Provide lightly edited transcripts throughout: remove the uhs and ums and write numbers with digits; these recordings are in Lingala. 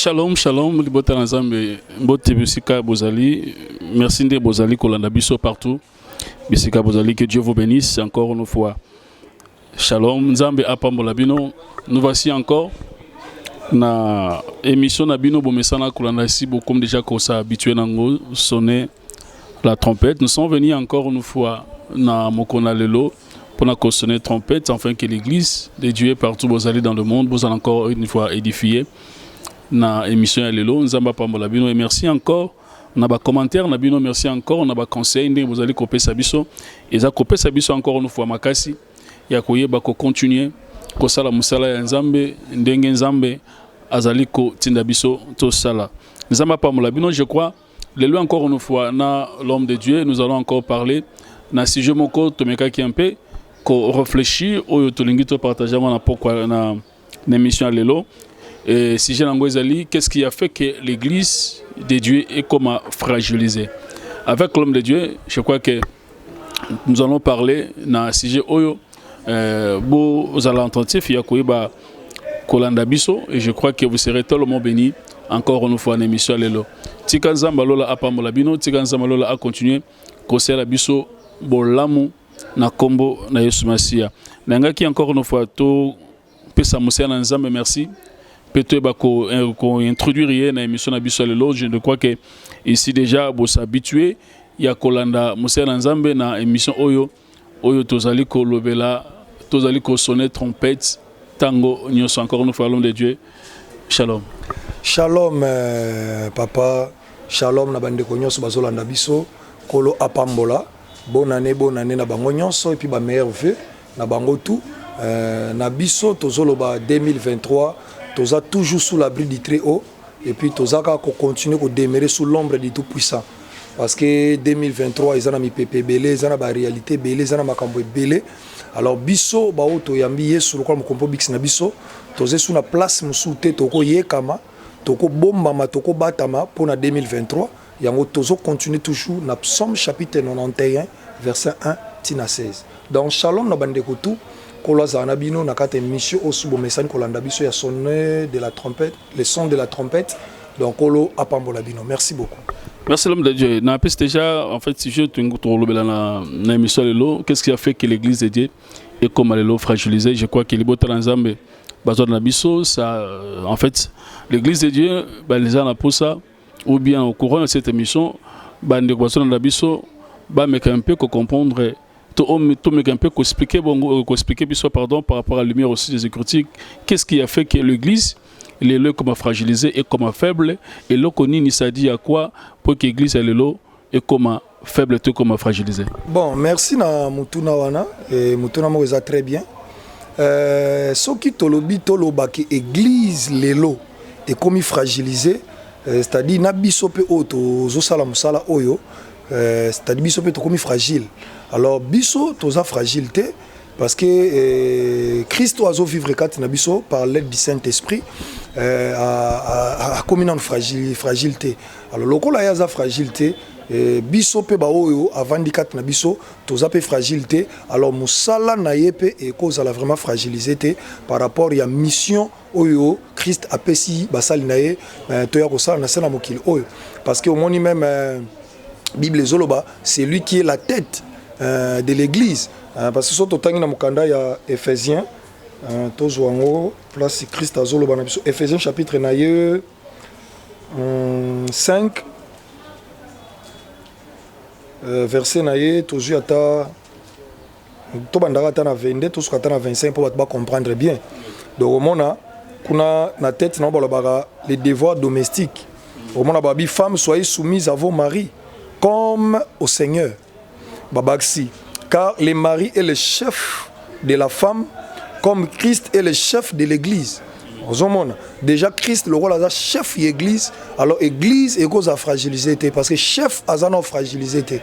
Shalom, shalom, libota nzambe, mbote bisika bozali, merci de bozali kolanda biso partout, bisika bozali, que Dieu vous bénisse encore une fois. Shalom, nzambe apambola bino, nous voici encore na émission na bino bomesana kolanda ici, comme déjà qu'on s'est habitué nango sonner la trompette. Nous sommes venus encore une fois na Mokona Lelo pour sonner trompette, afin que l'église de Dieu partout bozali dans le monde, vous allez encore une fois édifier. Na émission ya lelo nzamba pambola bino et merci encore na ba commentaire na bino merci encore na ba conseil ndenge vous allez kopesa biso et za kopesa biso encore une fois makasi ya koyeba ko continuer ko sala musala ya nzambe ndenge nzambe azali ko tinda biso to sala nzamba pambola bino. Je crois lelo encore une fois na l'homme de Dieu nous allons encore parler na sujet moko tomeka ki un peu ko réfléchir au tolingi to partager na pourquoi na émission ya lelo. Et si j'ai l'angoisse, qu'est-ce qui a fait que l'église de Dieu est comme fragilisée? Avec l'homme de Dieu, je crois que nous allons parler dans ce sujet oyo vous allez entendre Fiakoiba Kolanda Biso et je crois que vous serez tellement bénis encore une fois en émission lelo. Tika nzamba lola apambola bino, tika nzamba lola a continuer kosela biso bolamu na kombo na Yesu Masia. Nangaki encore une fois to pesa musia na nzambe merci. Peut-être introduire une émission à Bissau Lelo. Je crois que ici déjà vous s'habituer il y a Kolanda Moussa Nzambe na émission Oyo tozali ko lobela tozali ko sonner trompette tango nyos encore une fois l'homme de Dieu. Shalom. Shalom papa, shalom na bande ko nyos bazolanda biso kolo apambola. Bonne année na bango nyonso et puis ba meilleur vœu na bango tout na biso tozoloba 2023. Nous sommes toujours sous l'abri du très haut et puis nous allons continuer à demeurer sous l'ombre du tout-puissant. Parce que 2023, ils ont mis pépé belé, ils ont la réalité belé, ils ont ma cambo belé. Alors biso ba auto yambi sur le quoi mon compo bix na biso, nous sous la place musouté toko yekama, toko bomba ma toko batama pour na 2023. Yango tozo continue toujours na Psaume chapitre 91 verset 1 tina 16. Donc shalom na bande kotou. Kolazanabino na kate mission au subo message kolanda biso ya sonner de la trompette, le son de la trompette. Donc kolo apambola bino. Merci beaucoup. Merci l'homme de Dieu. Na peste déjà en fait si je te lobela na émission lelo, qu'est-ce qui a fait que l'église de Dieu est comme lelo fragilisée? Je crois que les bota nzambe bazona na biso ça en fait l'église de Dieu les gens pour ça ou bien au courant de cette émission bande bazona na biso ba meka un peu comprendre tout un peu expliquer pardon par rapport à la lumière aussi des Écritures. Qu'est-ce qui a fait que l'église est là comme fragilisée et comme faible et là qu'on y s'est dit à quoi pour que l'église est là et comme faible et comme fragilisée. Bon, merci na mutuna wana et mutuna mo eza très bien. Ce qui tolobi toloba que l'église lelo est comme fragilisée, c'est-à-dire na biso pe auto zo sala musala oyo. C'est-à-dire biso peut être fragile. Alors biso toza fragilité parce que Christ oiseau vivre quatre na biso par l'aide du Saint-Esprit a comme une fragilité. Alors lokola ya za fragilité biso pe ba oyo avant di quatre na biso toza pe fragilité. Alors musala na yepe et cause la vraiment fragilité par rapport à mission oyo Christ a pesi basali na ye to ya ko sala na sena mokili oyo parce que au moins même Bible Zoloba, c'est lui qui est la tête de l'église. Parce que ce que dans Mukanda, il y a Éphésiens, place Christ Zoloba, Éphésiens chapitre 5, verset naïe, toujours à ta 22, tout ce que tu as 25 pour comprendre bien. Donc, au moment où na tête, les devoirs domestiques. Au moment où les femmes soyez soumises à vos maris. Comme au Seigneur, Babaxi, car le mari est le chef de la femme, comme Christ est le chef de l'église. Déjà, Christ, le rôle de chef de l'église, alors l'église est cause à fragiliser, parce que chef a une fragilité.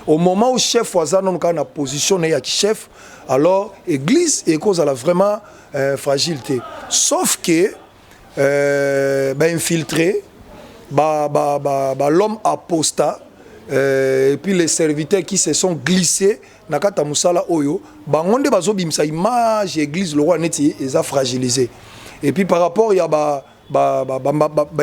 Au moment où chef a une position de chef, alors l'église est cause à la vraiment fragilité. Sauf que, infiltré, l'homme apostat, et puis les serviteurs qui se sont glissés nakata musala oyo bangonde bazo bimsa image église le roi neti eza fragilisé et puis par rapport il y a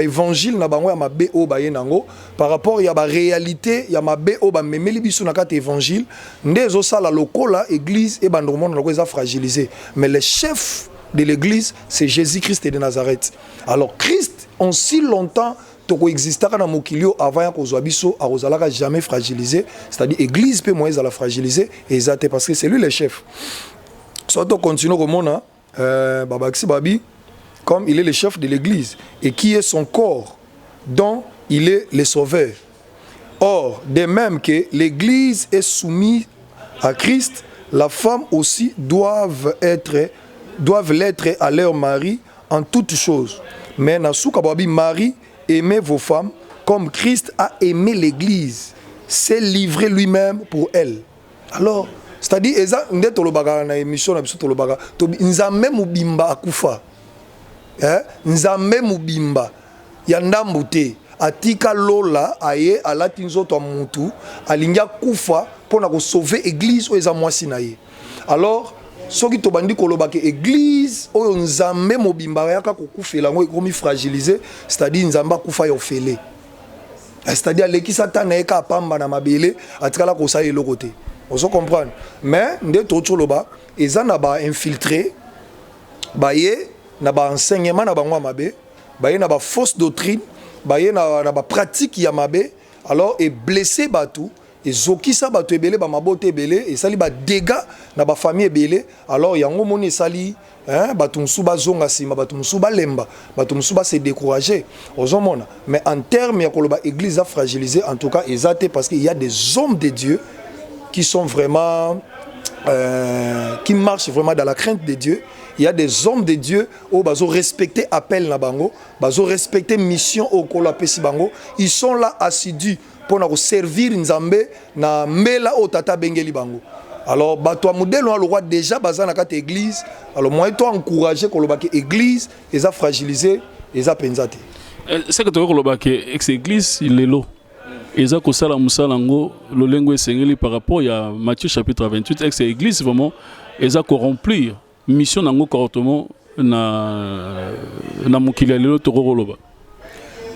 évangile na bango ya mabe o ba yenango par rapport ya ba réalité ya mabe o ba memeli biso na kati évangile ndezo sala lokola église et bandomo na ko fragilisé mais le chef de l'église c'est Jésus-Christ de Nazareth. Alors Christ en si longtemps toko existaka na mokilio avant ya kozwa biso arozalaka jamais fragilisé, c'est-à-dire église pe moïse la fragiliser et zate parce que c'est lui le chef. Soit on continue comme on a Babaxi Babi comme il est le chef de l'église et qui est son corps dont il est le sauveur. Or, de même que l'église est soumise à Christ, la femme aussi doivent l'être à leur mari en toutes choses. Mais Nasuka Babi, Marie, aimez vos femmes comme Christ a aimé l'église, s'est livré lui-même pour elle. Alors, c'est-à-dire, nde tolobaga na émission na biso tolobaga, nzambe mubimba akufa. Nzambe mubimba ya ndambu te atika lola aye alati nzoto mutu alingia kufa pona ko sauver église o eza mwasi na ye. Alors soki tobandi koloba ke église oyo nzambe mobimba yaka kokufela ngo ekomi fragiliser, c'est-à-dire nzambe akufa yo fele. C'est-à-dire leki satana eka pamba na mabele atikala ko sa eloko te. On se comprend. Mais nde totoloba eza na ba infiltré baye na ba enseignement na bango mabe, baye na ba fausse doctrine, baye na ba pratique ya mabe, alors et blessé batou et zokisa bato ebele ba mabote ebele et sali ba dégâts na ba famille ebele, alors yango moni sali bato musuba zonga sima, bato musuba lemba, bato musuba se décourager ozomona. Mais en termes ya koloba église a fragilisé, en tout cas ezate parce qu'il y a des hommes de Dieu qui sont vraiment qui marchent vraiment dans la crainte de Dieu. Il y a des hommes de Dieu qui ont respecté appel na bango, bazo respecté mission au kola pesi bango. Ils sont là assidus pour nous servir Nzambe na mela o tata bengeli bango. Alors bato modèle on le roi déjà bazana kate église. Alors moi toi encourager ko lobaki église eza fragilisé, eza penzate. C'est que to ko lobaki ex église il est lo. Eza ko sala musalango lo lengo esengeli par rapport à Matthieu chapitre 28 ex église vraiment eza ko remplir mission nango correctement na mokili lelo tokoloba.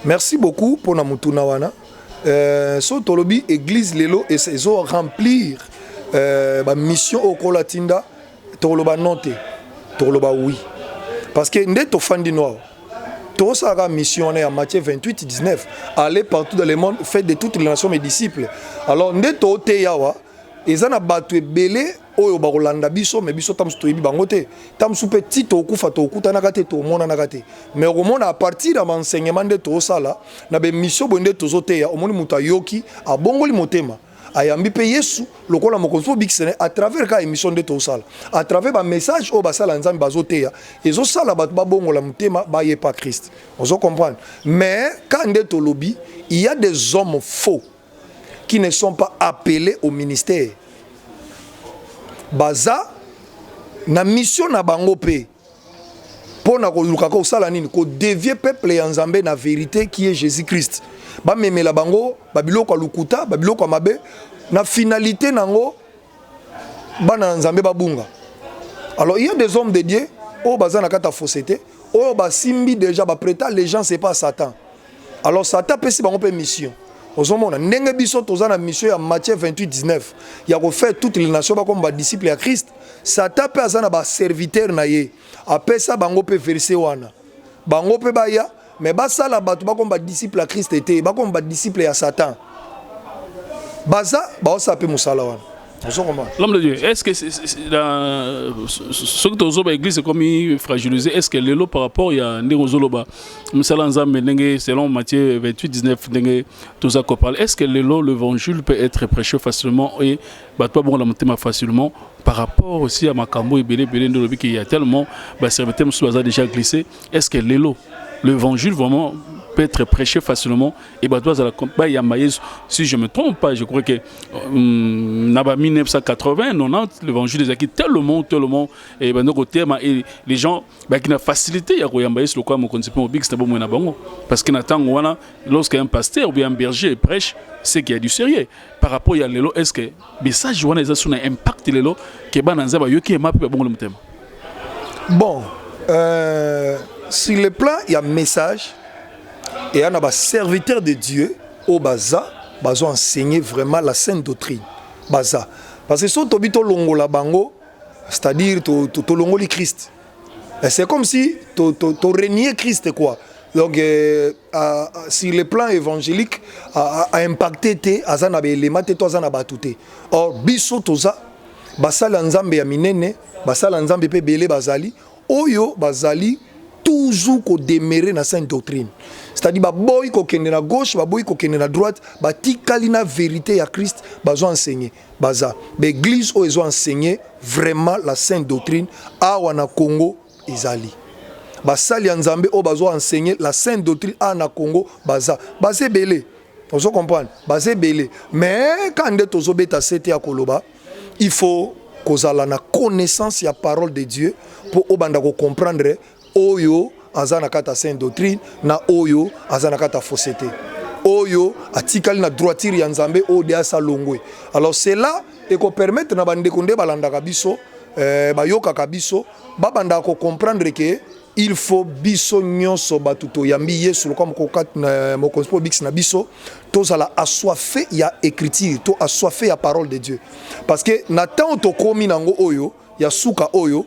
Merci beaucoup pour na mutuna wana. So tolobi église lelo et ezo remplir ba mission au kolatinda toloba noté toloba oui parce que nde to fandi noir to sara mission na Matthieu 28 19 aller partout dans le monde faites de toutes les nations mes disciples. Alors nde to te yawa ezana batu ebele oyo bakolanda biso mais biso tam stoyebi bango te tam su petit to kufa to kutana kate to mona na kate mais romona à partir de enseignement de to sala na be mission bonde to zote ya omoni muta yoki abongoli motema ayambi pe Yesu lokola mokonzo bikisene à travers ka émission de to sala à travers ba message o ba sala nzambe bazote ya ezo sala batu ba bongola motema ba ye pas Christ on se comprend. Mais quand de to lobby il y a des hommes faux qui ne sont pas appelés au ministère. Baza na mission na bango pe pona ko lukaka osala nini ko dévier peuple ya Nzambe na vérité qui est Jésus-Christ. Ba memela bango babiloko lukuta babiloko mabe na finalité nango bana Nzambe babunga. Alors il y a des hommes de Dieu au baza na kata fausseté au ba simbi déjà ba prêta les gens c'est pas Satan. Alors Satan pesi bango pe mission. Ozomona ndenge biso tozana mission ya Matthieu 28 19 ya ko faire toutes les nations ba comme ba disciples ya Christ. Satan pe azana ba serviteur na ye apesa bango pe verset wana bango pe baya mais basala bato ba comme ba disciples ya Christ était ba comme ba disciples ya Satan baza ba osape musala wana. L'homme de Dieu, est-ce que ce que tu as église est comme fragilisé, est-ce que le lot par rapport à Ndérozoloba, selon Matthieu 28, 19, est-ce que le lot, l'évangile peut être prêché facilement et pas bon la monter facilement par rapport aussi à Makambo et Bélé, qu'il y a tellement, serviteur a déjà glissé, est-ce que le lot, l'évangile vraiment peut être prêché facilement et si je me trompe pas je crois que en 1980 90 l'évangile des acquis tellement et et les gens qui ont facilité parce que lorsqu'un pasteur ou bien un berger prêche c'est qu'il y a du sérieux par rapport à l'élo est-ce que message on a un impact l'élo que bananza ba yoki ma bon le thème bon sur le plan il y a message et il y a un serviteur de Dieu au baza bazo enseigner vraiment la sainte doctrine baza parce que si tu habites au longola bango c'est-à-dire tu longoli Christ. C'est comme si tu reniais Christ quoi. Donc sur le plan évangélique a impacté te azana belema te to azana batute. Or biso toza basala nzambe ya minene basala nzambe pe belé bazali oyo bazali toujours ko demeurer na sainte doctrine. C'est-à-dire ba boy ko kende na gauche ba boy ko kende na droite ba tikali na vérité ya Christ bazo enseigner baza l'église o ezo enseigner vraiment la sainte doctrine awa na Congo ezali basali ya nzambe o bazo enseigner la sainte doctrine a na Congo baza basé belé on se comprendre basé belé mais quand nde tozo beta sete ya koloba il faut kozala na connaissance ya parole de Dieu pour obanda ko comprendre oyo azana kata sainte doctrine na oyo azana kata fausseté oyo atikali na droiture ya nzambe o de asalongwe. Alors c'est là et ko permettre na bande konde balanda kabiso bayoka kabiso babanda ko comprendre que il faut biso nyonso batuto yambi yesu comme ko kat na mo conspo bix na biso to sala assoiffé ya écriture to assoiffé ya parole de Dieu parce que na temps to komi nango oyo ya suka oyo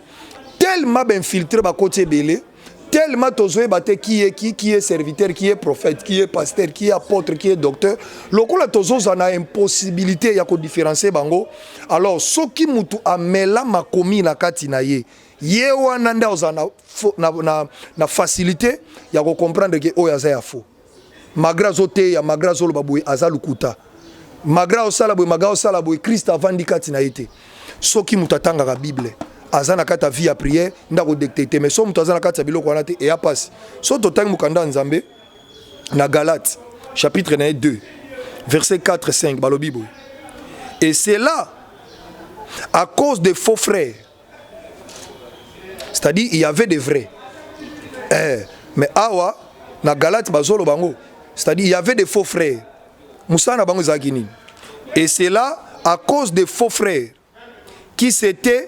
tellement ben filtré ba côté belé tellement tozoé baté qui est serviteur qui est prophète qui est pasteur qui est apôtre qui est docteur lokola tozo na impossibilité ya ko différencier bango. Alors soki mutu amela makomi na kati na ye ye wana nda ozana na facilité ya ko comprendre que oyo aza ya faux magra zote ya magra zolo baboy azalukuta magra osala boy magra osala boy Christ avandi kati na yete soki mutu atanga ka Bible azana kata vie à prière ndako dicter mais so mutu azana kata biloko wana te et a passe so totangi mukanda nzambe na Galates chapitre 2 verset 4 5 balobi boy et c'est là à cause des faux frères. C'est-à-dire il y avait des vrais. Mais awa na Galate bazolo bango. C'est-à-dire il y avait des faux frères. Moussa na bango zakini. Et c'est là à cause des faux frères qui s'étaient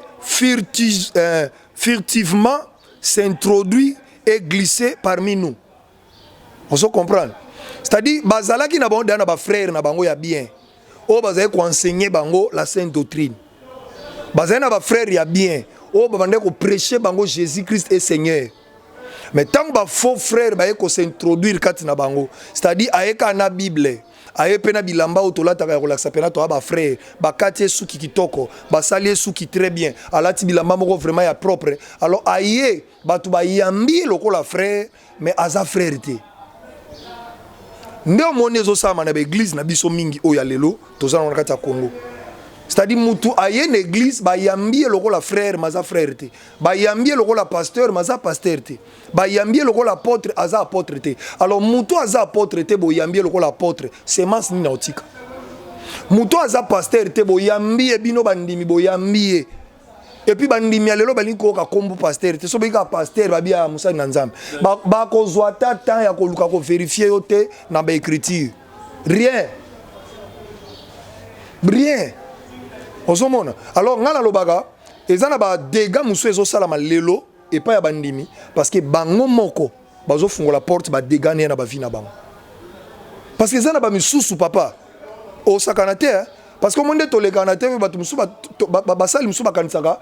furtivement s'introduit et glissé parmi nous. On se comprend. C'est-à-dire bazala ki na bango dana ba frère na bango ya bien. O bazay ko enseigner bango la sainte doctrine. Bazay na ba frère ya bien. O babande ko prêcher bango Jésus-Christ est Seigneur. Mais tant ba faux frère ba ko s'introduire kati na bango. C'est-à-dire ayeka na Bible. Aye pena bilamba otolata ka relaxa pena to ba frère ba kati suki kitoko ba sali suki très bien alati bilamba moko vraiment ya propre. Alors aye batu ba yambi lokola frère mais aza frère te. Ndio monezo sama na ba église na biso mingi oya lelo tozana na kati ya Congo. C'est-à-dire mutu aye na église ba yambi lokola frère maza frère te. Ba yambi lokola pasteur maza pasteur te. Ba yambi lokola apôtre aza apôtre te. Alors mutu aza apôtre te bo yambi lokola apôtre semence ni nautika. Mutu aza pasteur te bo yambi bino bandimi bo yambi. Et puis bandimi alelo bali ko ka kombo pasteur te so be ka pasteur ba bia musa na nzambe. Ba ko zwa ta temps ya ko luka ko vérifier yo te na ba écriture. Rien. Alors ngala lobaga ezana ba dégâts musu ezo sala malelo et pas ya bandimi parce que bango moko bazo fungola porte ba dégâts na ba vie na bango parce que ezana ba misusu papa o sakanate parce que monde to lekanate ba musu ba sali musu ba kanisaka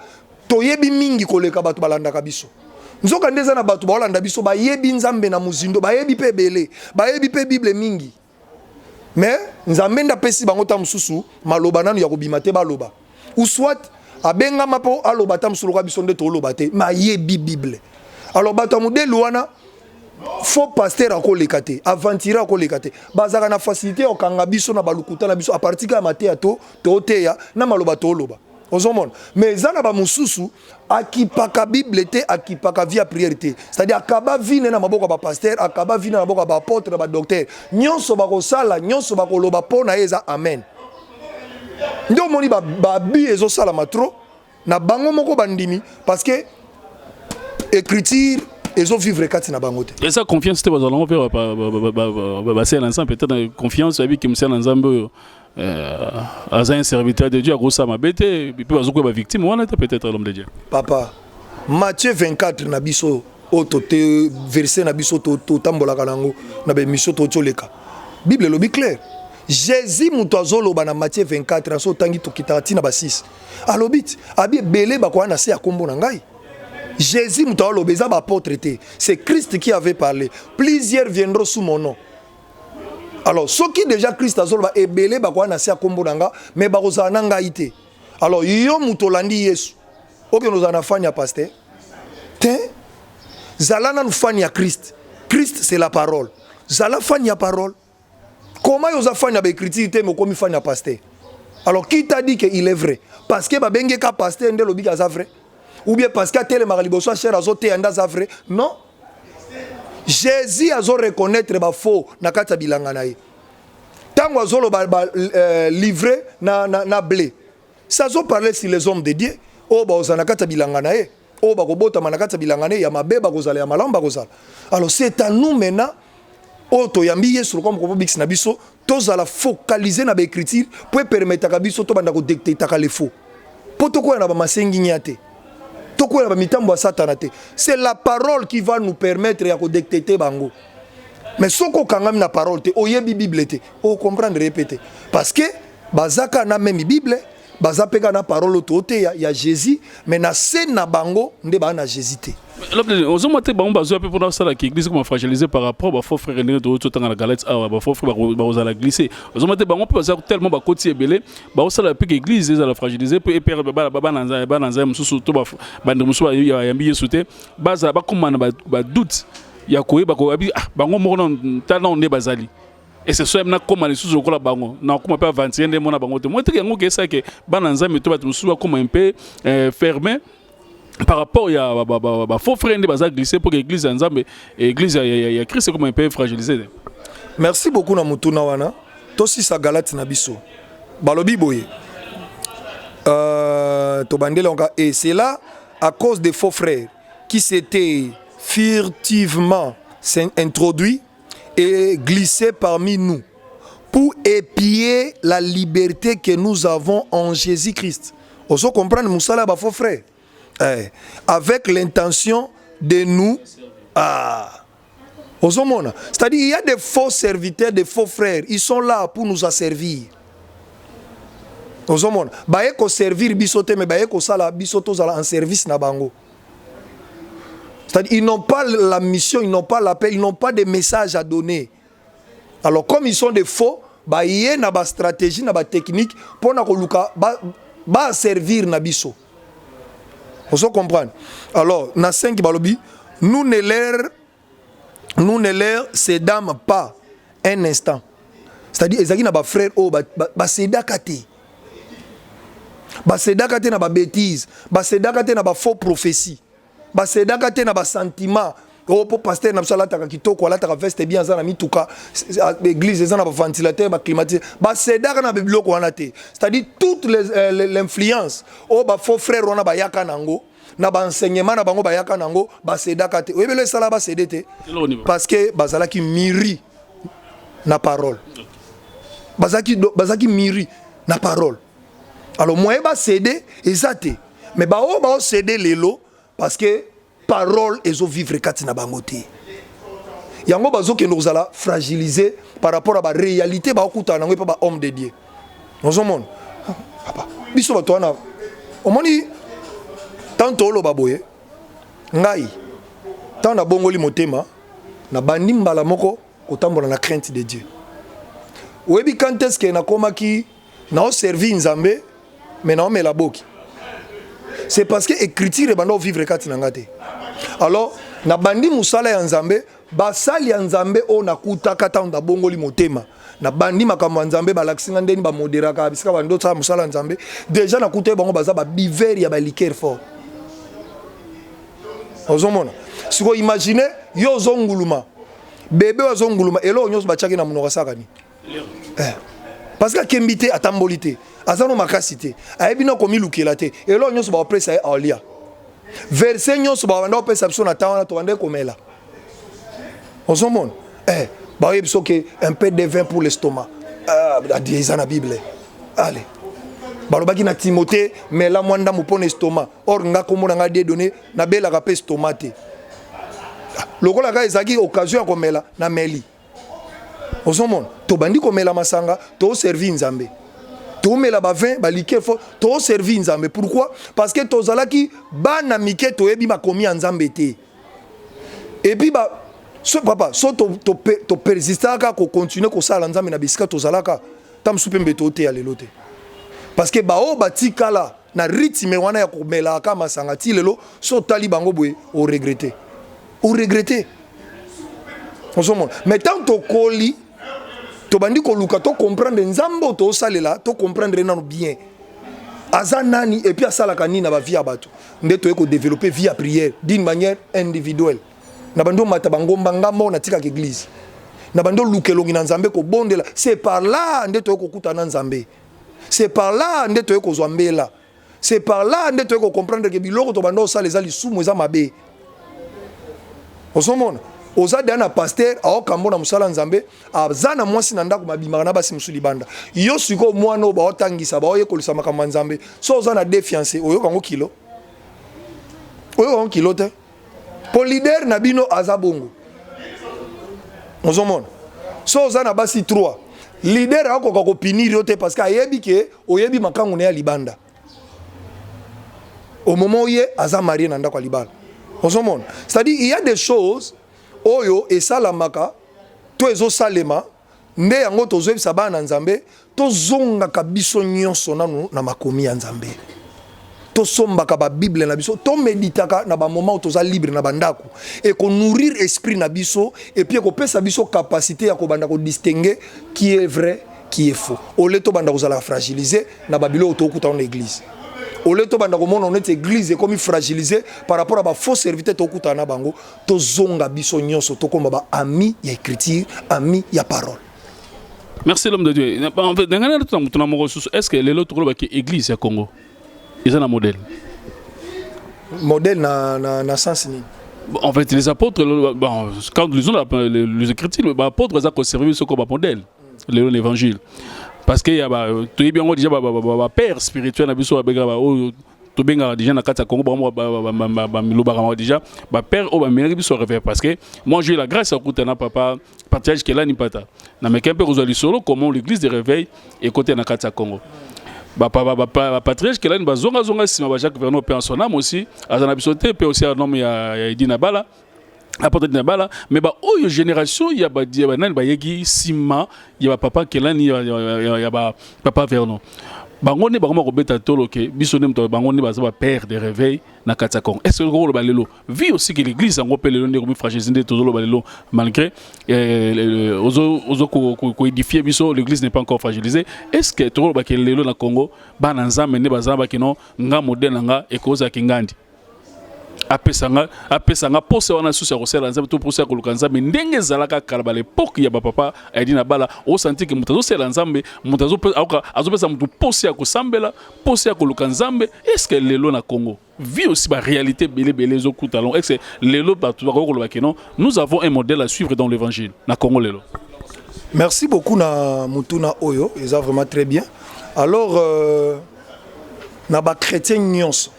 to yebi mingi koleka batu balanda kabiso nzoka ndeza na batu balanda biso ba yebi nzambe na muzindo ba yebi pe belé ba yebi pe bible mingi. Mais nzambe nda pesi bango ta mususu maloba nanu ya kobimate baloba ou soit abenga mapo aloba ta mususu kwa biso nde to loba te ma yebi bible. Alors bato modèle wana faux pasteur akoleka te aventure akoleka te bazaka na facilité okanga biso na balukuta na biso a partir ka matea to teya na maloba to loba ozomona. Mais zana ba mususu akipaka bible te akipaka via prière te. C'est-à-dire akaba vine na maboko ba pasteur akaba vine na maboko ba apôtre ba docteur nyonso ba kosala nyonso ba koloba pona eza amen. Ndio moni ba bi ezo sala matro na bango moko bandimi parce que écriture ezo vivre kati na bango te. Et ça confiance te bazalongo pe ba c'est ensemble peut-être confiance avec que monsieur ensemble un serviteur de Dieu à grossa mabete et puis bazo ko ba victime on était peut-être l'homme de Dieu. Papa Matthieu 24 na biso auto te verset na biso to tambola kanango na be mission to toleka Bible lobi clair Jésus muto azoloba na Matthieu 24 aso tangi to kitati na ba 6 alobit abi belé ba kwa na se akombo na ngai Jésus muto aloba za ba apôtre te c'est Christ qui avait parlé plusieurs viendront sous mon nom. Alors ceux qui déjà Christ azoloba ebelé ba kwa na se akombo na nga mais ba kozana na ngai te. Alors yo muto landi Yesu oke nous en afanya pasteur te zalana nous fanya Christ. Christ c'est la parole. Zala fanya parole. Comment ils ont fait une écriture mais comme ils font un pasteur? Alors qui t'a dit qu'il est vrai? Parce que babenge ka pasteur ndelo bi ka vrai? Ou bien parce que tel maraliboso cher azote anda za vrai? Non. Jésus azo reconnaître ba faux na kata bilanga na ye. Tango azolo ba livré na blé. Ça zo parler sur les hommes de Dieu. Oh ba ozana kata bilanga na ye. Oh ba ko bota manakata bilanga na ye ya mabeba kozala ya malamba kozala. Alors c'est à nous maintenant Oto yambi yesu comme ko bix na biso tozala focaliser na ba écriture pour permettre ka biso to banda ko dicter ka les faux. Poto ko na ba masengi nyate. To ko na ba mitambo satana te. C'est la parole qui va nous permettre ya ko dicter bango. Mais soko kangam na parole te oyebi bible te. O comprendre répéter parce que bazaka na même bible bazapeka na parole otote ya Jésus mais na scène na bango nde ba na Jésus te. Aux hommes, pendant ça, l'église comment fragilisée par rapport à faux frères et de autres dans la galette, à faux frères, à la glisser. Aux hommes, on peut tellement de côté ébélé, ça la pique église, à la fragiliser, puis père bananza, surtout bandemousso, il y a un billet sauté, base à comment on a doute, il y a quoi, bango mon talent n'est basali. Et c'est ça, comme les sous au cola bango, non, comment pas 21 de mon bango. Moi, tu as ça que bananza, mais tu vas comme un peu fermé. Par rapport à faux frères de bazar glisser pour l'église ensemble l'église il y a Christ comme un peu fragilisé. Merci beaucoup na mutuna wana to si sa galate na biso balobi boye to bandela onka et c'est là à cause des faux frères qui s'étaient furtivement introduits et glissés parmi nous pour épier la liberté que nous avons en Jésus-Christ. On se comprendre musala ba faux frères. Avec l'intention de nous c'est-à-dire il y a des faux serviteurs, des faux frères, ils sont là pour nous asservir. Bayeko servir bisote mais bayeko sala bisoto zala en service na bango. C'est-à-dire ils n'ont pas la mission, ils n'ont pas l'appel, ils n'ont pas de message à donner. Alors comme ils sont des faux, baye na ba stratégie na ba technique pour na koluka ba servir na biso. Vous comprenez? Alors, dans 5 balobi, nous ne leur cédons pas un instant. C'est-à-dire, ils ont des frères, ba cédakate. Ba cédakate na ba bêtise, ba cédakate na ba faux prophétie. Ba cédakate na ba sentiment. Oh, pour pasteur na sala ta kitoko ala ta veste bien za na mituka église za na ba ventilateur ba climatisé ba cédaka na bibloko wana te. C'est-à-dire toute l'influence oh ba faux frère wana ba yaka nango na ba enseignement na bango ba yaka nango ba cédaka te. Oui le sala ba cédé parce que bazala ki miri na parole. Bazaki miri na parole. Alors moi ba cédé ezate mais ba cédé lelo parce que parole et zo vivre katina bangote. Yango bazo que nous allons fragiliser par rapport à la réalité ba okuta nango pa ba homme de Dieu. Nous sommes papa biso bato na omoni tanto lo baboye ngai tant na bongoli motema na bandi mbala moko kotambola na crainte de Dieu. Webi quand est-ce que na komaki na servi nzambe mais na omela boki. C'est parce que écriture et bando vivre katina ngate. Alors na bandi musala ya nzambe basali ya nzambe o nakuta kata onda bongoli motema na bandi makambo nzambe balaksinga ndeni ba moderaka bisika bando tsa musala nzambe déjà nakuta bango baza ba biver ya ba liqueur fort. Ozomona siko imaginer yo zonguluma bébé wa zonguluma elo nyos ba tchaki na munoko sakani parce que kembité atambolité azano makasité ayebina komi lukela te elo nyos ba pressa ya alia verset nyonso ba banda opesa biso na tawana to bande komela ozomona ba yebiso que un peu de vin pour l'estomac adieza na bible allez balobaki na Timothée mais la mwanda mo pona estomac or nga komona nga de donner na bela ka pe estomac te lokola ka ezaki occasion ya komela na meli osomona to bandi komela masanga to servir nzambe to mela ba vin ba liqueur fort to servir nzambe. Pourquoi? Parce que tozalaki bana mike to yebi makomi ya nzambe te. Et puis ba so papa so to persistaka ko continuer ko sala nzambe na bisika tozalaka tam supembe to te ya lelo te. Parce que ba o batikala na rythme wana ya komela ka masanga ti lelo so tali bango boye o regretter. O regretter. Osomona mais tant to koli to bandi ko luka to comprendre nzambo to salela to comprendre nanu bien azanani et puis asala kanini na ba vie abato nde to eko développer vie à prière d'une manière individuelle na bando mata bangomba ngambo na tika église na bando lukelongi na nzambe ko bondela c'est par là nde to eko kutana nzambe c'est par là nde to eko zwambela c'est par là nde to eko comprendre que biloko to bando sala les ali sumo eza mabe osomona oza dana pasteur aokambo na musala nzambe azana mwasi na ndako mabimaka na basi musuli banda yo siko mwana oba otangisa ba oyekolisa makambo nzambe so oza na défiancé oyokango kilo te po leader na bino aza bongo ozomona so oza na basi 3 leader akoka kopinir yo te parce que ayebi ke oyebi makangu na ya libanda au moment où ye aza marié na ndako libala ozomona c'est-à-dire il y a des choses oyo esalamaka to ezo salema nde yango tozoyebisa bana nzambe tozongaka biso nyonso nanu na makomi ya nzambe tosombaka ba bible na biso to meditaka na ba moment toza libre na bandako et ko nourrir esprit na biso et puis ko pesa biso capacité ya ko banda ko distinguer qui est vrai qui est faux au lieu to banda ko zala fragiliser na babilo to okuta en église. Au lieu de banda komona on est église comme fragilisée par rapport à ba faux serviteur to kutana bango to zonga biso nyonso to komba ba ami ya écriture ami ya parole. Merci l'homme de Dieu. En fait est-ce que les autres qui église à Congo ils ont un modèle na sens ni en fait les apôtres bon, quand ils ont les écritures les apôtres ils ont conservé ce comme modèle l'évangile. Parce que tu es bien déjà père spirituel na biso abega to benga déjà na kata Congo ba déjà ba père o ba mérite biso réveil parce que moi j'ai la grâce à kutana papa partage que là ni pata na meka pe kozali solo comment l'église de réveil et côté na kata Congo ba patriarche que là ni bazonga sima ba Jacques Vernon pe en son âme aussi azana biso te pe aussi un homme ya Edina Bala apporter de bala mais ba oyo génération il y a ba dia ba nan ba yegi sima il y a papa kelani il y a ba papa Vernon bango ne ba ko beta tolo ke biso ne mto bango ne ba za père de réveil na katakong est-ce que ko lo balelo vie aussi que l'église en gopé le ndeko mi fragile tozolo balelo malgré ozo ko édifier biso l'église n'est pas encore fragilisée est-ce que tolo ba ke lelo na Congo ba na nzambe ne ba za ba kino nga modèle nga e koza kingandi apesanga pose wana susi ya kosala nzambe to pose ya koluka nzambe ndenge ezalaka kala ba l'époque ya bapapa Edina Bala osanti ke mutu azosala nzambe mutu azopesa mutu pose ya kosambela pose ya koluka nzambe. Est-ce que lelo na Congo vit aussi la réalité belé ezokutalon est-ce que lelo bato bakoloba ke non nous avons un modèle à suivre dans l'évangile na Congo lelo? Merci beaucoup na mutuna oyo eza vraiment très bien. Alors na ba chrétien nyonso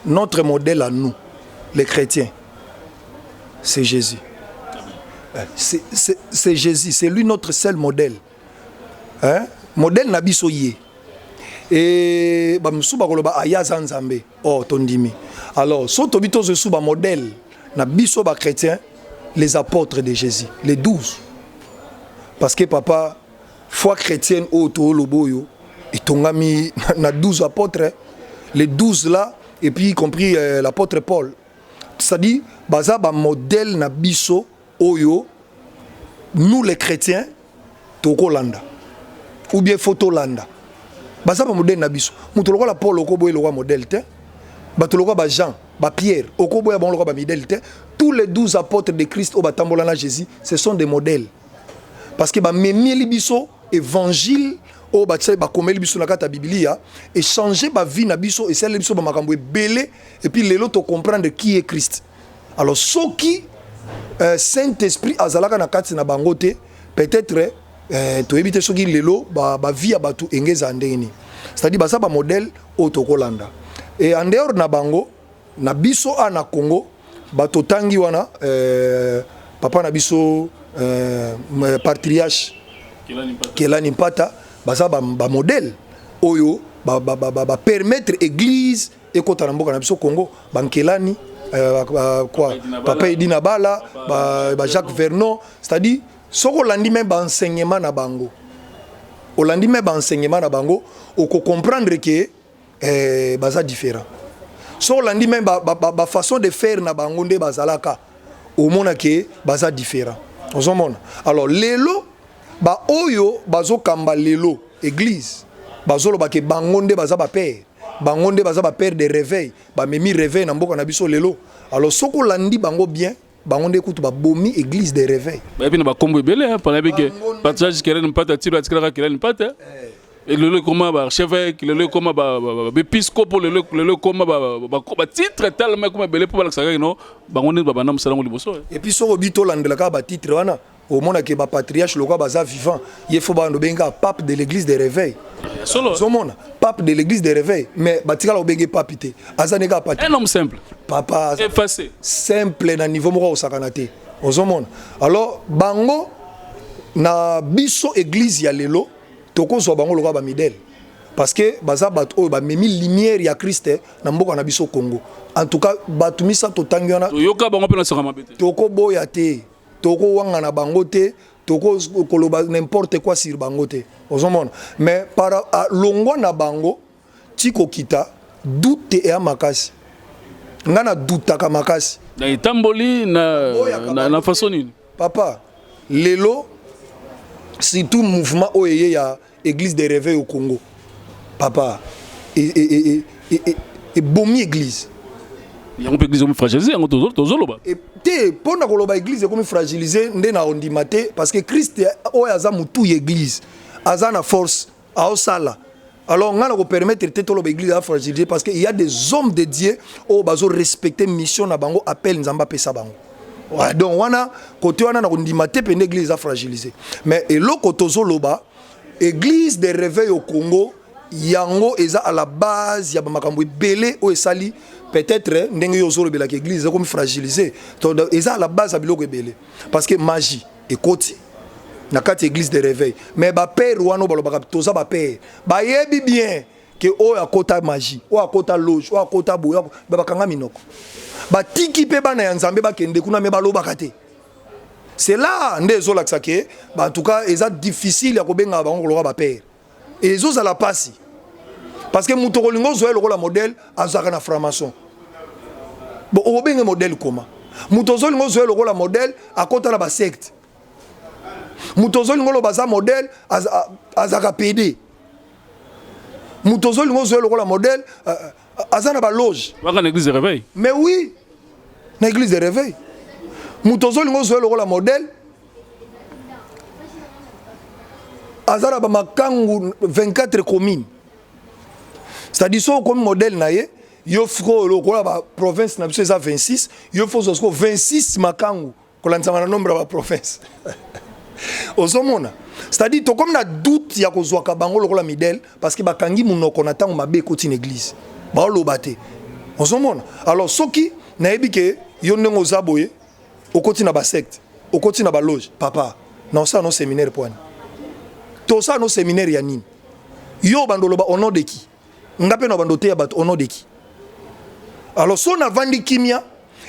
notre modèle à nous, les chrétiens, c'est Jésus. C'est Jésus, c'est lui notre seul modèle. Hein? Modèle nabiso yé. Et bamsuba koloba ayaza nzambe. Oh tondimi. Alors, so tobito se suba modèle nabiso ba chrétien, les apôtres de Jésus, les 12. Parce que papa, foi chrétienne au to loboyo, et tongami na 12 apôtres, les 12 là. Et puis y compris l'apôtre Paul. C'est-à-dire, baza ba modèle na biso oyo nous les chrétiens toko landa ou bien photo landa. Baza ba modèle na biso. Muto lokola Paul okoboye lokola modèle te. Bato lokola ba Jean, ba Pierre okoboye bon lokola ba modèle te. Tous les 12 apôtres de Christ au batambola na Jésus, ce sont des modèles. Parce que ba memi biso évangile o batse ba komeli biso na kata Biblia et changer ba vie na biso et celle biso ba makambo belé et puis lelo to comprendre qui est Christ. Alors soki Saint-Esprit azalaka na kati na bangote peut-être to éviter soki lelo ba vie ya batu engeza ndeni. C'est-à-dire ba ça ba modèle o to kolanda. Et en dehors na bango na biso na Congo bato tangi wana papa na biso patriarche Kelani Mpata baza ba modèle oyo ba permettre église ekota na mboka na biso Congo bankelani quoi papa Edina Bala ba Jacques Vernon, c'est-à-dire soko landi même ba enseignement na bango olandi même ba enseignement na bango oko comprendre que baza différent soko landi même ba façon de faire na bango nde bazalaka au mona que baza différent ozomona. Alors lelo ba oyo bazo kamba lelo église bazolo ba ke bango nde baza ba père bangonde baza ba père de réveil ba memi réveil na mboka na biso lelo. Alors soko landi bango bien bangonde kutu ba bomi église de réveil ba puis na ba kombo belé par la que partage Kelani Mpata tiro atikala Kelani Mpata et le comment ba archevêque le comment ba épiscope le comment ba titre tellement comme belé pour la saga non bangonde ba bana musala ngoliboso et puis soko bito landela ka ba titre wana au monde que ba patriarche le quoi baza vivant il faut ba no benga pape de l'église de réveil solo zomona pape de l'église de réveil mais batikala obenge papité azaneka pape un homme simple papa effacé simple na niveau moko osakana te ozomona. Alors bango na biso église ya lelo tokozwa bango lokwa ba midèle parce que baza bat oyo ba memi lumière ya Christ na mboka na biso Congo. En tout cas batumisa totangi wana yoka bango pe na saka mabete toko boya te toko wanga na bango te toko koloba n'importe quoi sur bango te ozomona. Mais para longwa na bango tiko kita doute e makasi ngana dutaka makasi na itamboli na façon nini papa lelo surtout mouvement oyeye ya église de réveil au Congo papa et bomi église yango pe église comme fragilisé yango tozoloba et te pona koloba église comme fragilisé nde na ondimate parce que Christ oyo aza mutu église aza na force aosala. Alors on a le permettre de tolo église à fragiliser parce qu'il y a des hommes de Dieu au bazo respecter mission na bango appel nzamba pesa bango. Ouais, donc wana côté wana na ondimate pe église à fragiliser. Mais et loko tozo loba église de réveil au Congo yango eza à la base ya makambo belé o esali peut-être ndenge yo zo lobela que église comme fragiliser. Donc eza à la base ya biloko belé parce que magie et côté na kati église de réveil mais ba père wana balobaka toza ba père ba yebi bien que o akota magie o akota loge o akota boya ba bakanga minoko ba tiki pe bana ya nzambe ba kende kuna me balobaka te. C'est là nde zo laksa ke ba en tout cas eza difficile ya ko benga bango ko ba père et zo za la passi parce que muto ko lingo zo la modèle azaka na franc-maçon bon o benga modèle comment muto zo lingo zo la modèle akota na ba secte Moutozoli ngolo baza modèle azaka PD. Moutozoli ngolo la modèle azana ba loge. Waka na église de réveil. Mais oui, na église de réveil. Moutozoli ngolo la modèle azana ba makangu 24 communes. C'est-à-dire so comme modèle na ye, yo fiko lokola ba province na biso eza 26, yo fo so 26 makangu kolanzama na nombre ba province. Ozomona. C'est-à-dire to comme na doute ya kozwaka bango lokola midèle parce que bakangi munoko na tango mabe koti na église. Ba lobate. Ozomona. Alors soki na yebi ke yo ndenge ozaboye okoti na ba secte, okoti na ba loge, papa. Na ça no séminaire point. To ça no séminaire ya nini? Yo bandolo ba au nom de qui? Ngape no bandote ya bat au nom de qui? Alors so na vandi kimia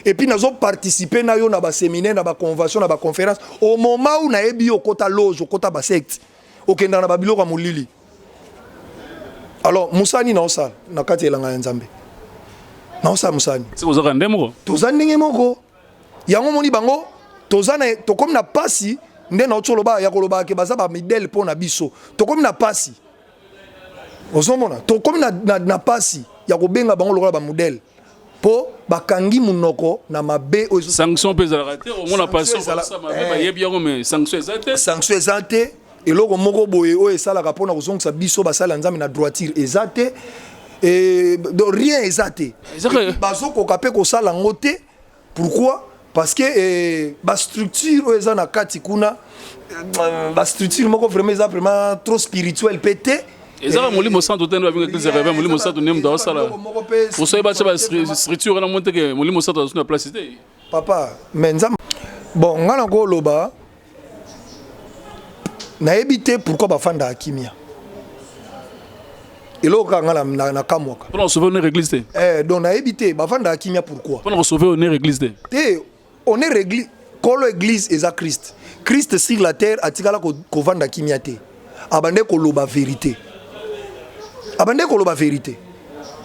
et puis nous avons participé na yo na ba séminaire na ba convention na ba conférence au moment où na ebi au kota loge au kota ba secte okenda na ba biloko mulili. Alors musani na osa na kati elanga nzambe na osa musani c'est ozaka ndemoko tozandenge moko yango moni bango tozana to comme na pasi nde na otoloba ya koloba ke baza ba midèle po na biso to comme na pasi ozomona to comme na pasi ya kobenga bango lokola ba modèle po bakangi munoko na mabe sanction pesa la raté au moins pas ça mabe ba yebi yango mais sanction ezate eloko moko boye o esala ka pona kozongisa biso basala nzambe na droiture ezate et de rien ezate bazoko kapé ko sala ngote. Pourquoi? Parce que ba structure o ezana kati kuna ba structure moko vraiment trop spirituel pété Et ça va molimo santo tendo avec l'église réveil molimo santo nem dans ça là. Pour ça il va chercher structure na monter que molimo santo dans une place cité. Papa, mais nzam bon ngana ko loba na éviter pourquoi ba fanda akimia. Et là ngala na kamwaka. Pour sauver une église. Donc na éviter ba fanda akimia pourquoi? Pour sauver une église. On est église, kolo église eza Christ. Christ sur la terre atikala ko vanda akimia te. Abande ko loba vérité. Abande ko loba vérité.